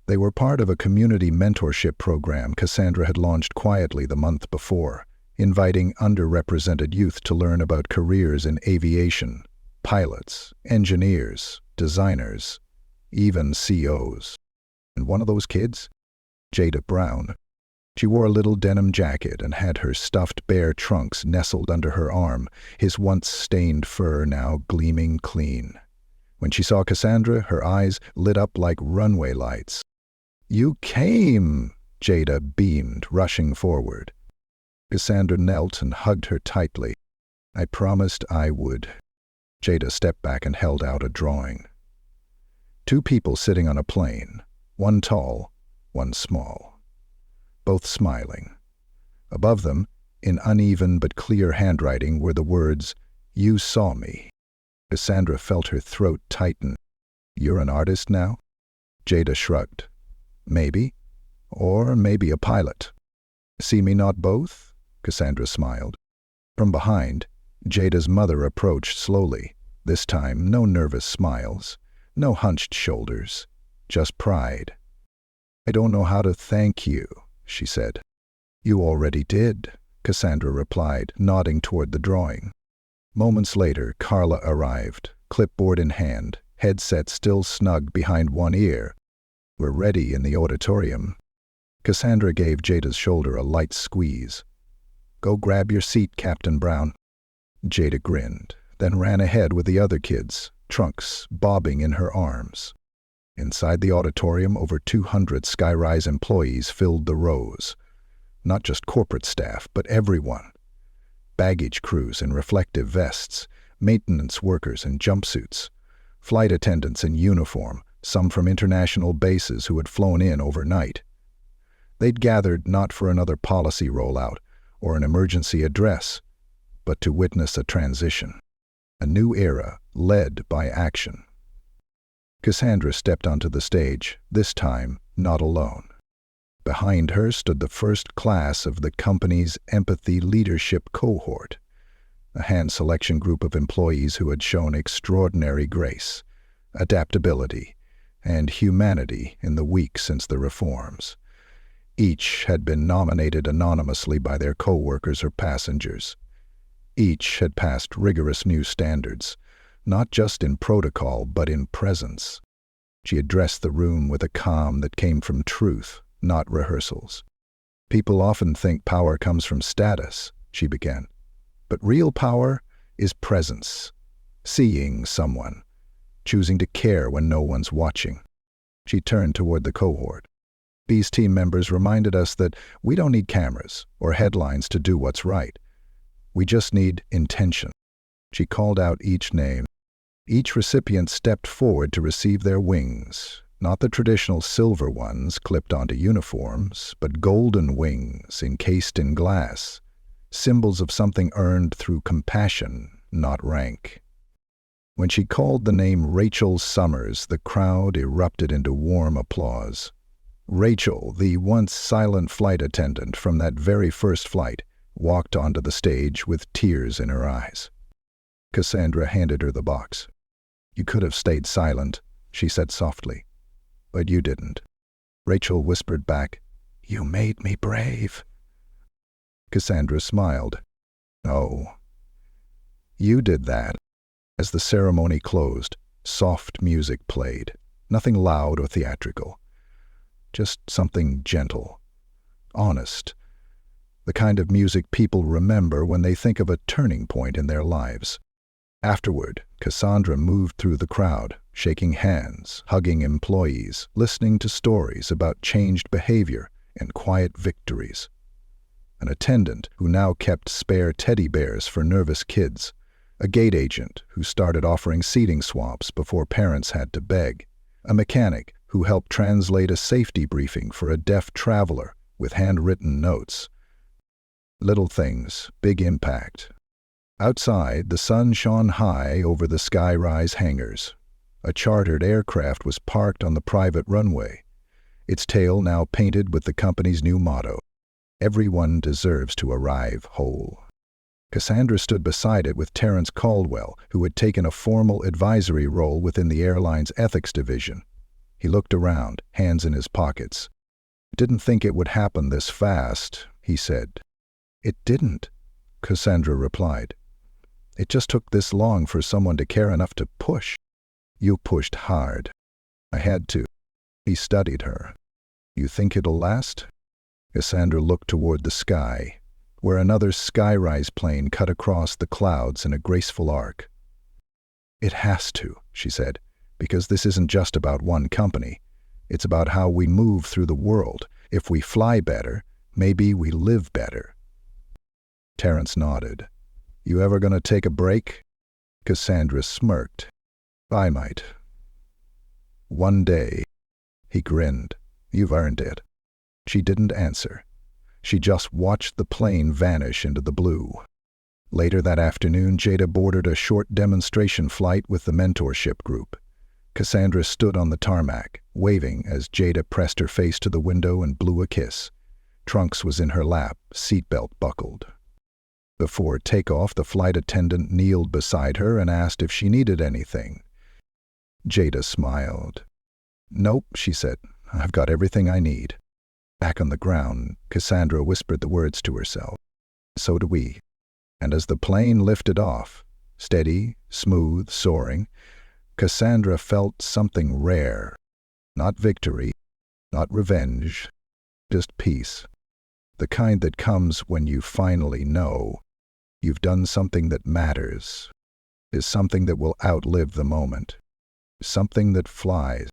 They were part of a community mentorship program Cassandra had launched quietly the month before, inviting underrepresented youth to learn about careers in aviation, pilots, engineers, designers, even CEOs. And one of those kids? Jada Brown. She wore a little denim jacket and had her stuffed bear trunks nestled under her arm, his once stained fur now gleaming clean. When she saw Cassandra, her eyes lit up like runway lights. "You came!" Jada beamed, rushing forward. Cassandra knelt and hugged her tightly. "I promised I would." Jada stepped back and held out a drawing. 2 people sitting on a plane, one tall, one small. Both smiling. Above them, in uneven but clear handwriting, were the words, "You saw me." Cassandra felt her throat tighten. "You're an artist now?" Jada shrugged. "Maybe. Or maybe a pilot." "See me not both?" Cassandra smiled. From behind, Jada's mother approached slowly. This time, no nervous smiles, no hunched shoulders, just pride. "I don't know how to thank you," she said. "You already did," Cassandra replied, nodding toward the drawing. Moments later, Carla arrived, clipboard in hand, headset still snug behind one ear. "We're ready in the auditorium." Cassandra gave Jada's shoulder a light squeeze. "Go grab your seat, Captain Brown." Jada grinned, then ran ahead with the other kids, trunks bobbing in her arms. Inside the auditorium, over 200 Skyrise employees filled the rows. Not just corporate staff, but everyone. Baggage crews in reflective vests, maintenance workers in jumpsuits, flight attendants in uniform, some from international bases who had flown in overnight. They'd gathered not for another policy rollout or an emergency address, but to witness a transition, a new era led by action. Cassandra stepped onto the stage, this time not alone. Behind her stood the first class of the company's empathy leadership cohort, a hand-selection group of employees who had shown extraordinary grace, adaptability, and humanity in the week since the reforms. Each had been nominated anonymously by their co-workers or passengers. Each had passed rigorous new standards, not just in protocol, but in presence. She addressed the room with a calm that came from truth, not rehearsals. "People often think power comes from status," she began. "But real power is presence, seeing someone, choosing to care when no one's watching." She turned toward the cohort. "These team members reminded us that we don't need cameras or headlines to do what's right. We just need intention." She called out each name. Each recipient stepped forward to receive their wings, not the traditional silver ones clipped onto uniforms, but golden wings encased in glass, symbols of something earned through compassion, not rank. When she called the name Rachel Summers, the crowd erupted into warm applause. Rachel, the once silent flight attendant from that very first flight, walked onto the stage with tears in her eyes. Cassandra handed her the box. "You could have stayed silent," she said softly. "But you didn't." Rachel whispered back, "You made me brave." Cassandra smiled. "Oh, you did that." As the ceremony closed, soft music played, nothing loud or theatrical. Just something gentle, honest, the kind of music people remember when they think of a turning point in their lives. Afterward, Cassandra moved through the crowd, shaking hands, hugging employees, listening to stories about changed behavior and quiet victories. An attendant who now kept spare teddy bears for nervous kids, a gate agent who started offering seating swaps before parents had to beg, a mechanic who helped translate a safety briefing for a deaf traveler with handwritten notes. Little things, big impact. Outside, the sun shone high over the skyrise hangars. A chartered aircraft was parked on the private runway, its tail now painted with the company's new motto, "Everyone deserves to arrive whole." Cassandra stood beside it with Terence Caldwell, who had taken a formal advisory role within the airline's ethics division. He looked around, hands in his pockets. "Didn't think it would happen this fast," he said. "It didn't," Cassandra replied. "It just took this long for someone to care enough to push." "You pushed hard." "I had to." He studied her. "You think it'll last?" Cassandra looked toward the sky, where another skyrise plane cut across the clouds in a graceful arc. "It has to," she said, "because this isn't just about one company. It's about how we move through the world. If we fly better, maybe we live better." Terence nodded. "You ever gonna take a break?" Cassandra smirked. "I might. One day." He grinned. "You've earned it." She didn't answer. She just watched the plane vanish into the blue. Later that afternoon, Jada boarded a short demonstration flight with the mentorship group. Cassandra stood on the tarmac, waving as Jada pressed her face to the window and blew a kiss. Trunks was in her lap, seatbelt buckled. Before takeoff, the flight attendant kneeled beside her and asked if she needed anything. Jada smiled. "Nope," she said. "I've got everything I need." Back on the ground, Cassandra whispered the words to herself. "So do we." And as the plane lifted off, steady, smooth, soaring, Cassandra felt something rare. Not victory, not revenge, just peace. The kind that comes when you finally know you've done something that matters, is something that will outlive the moment, something that flies.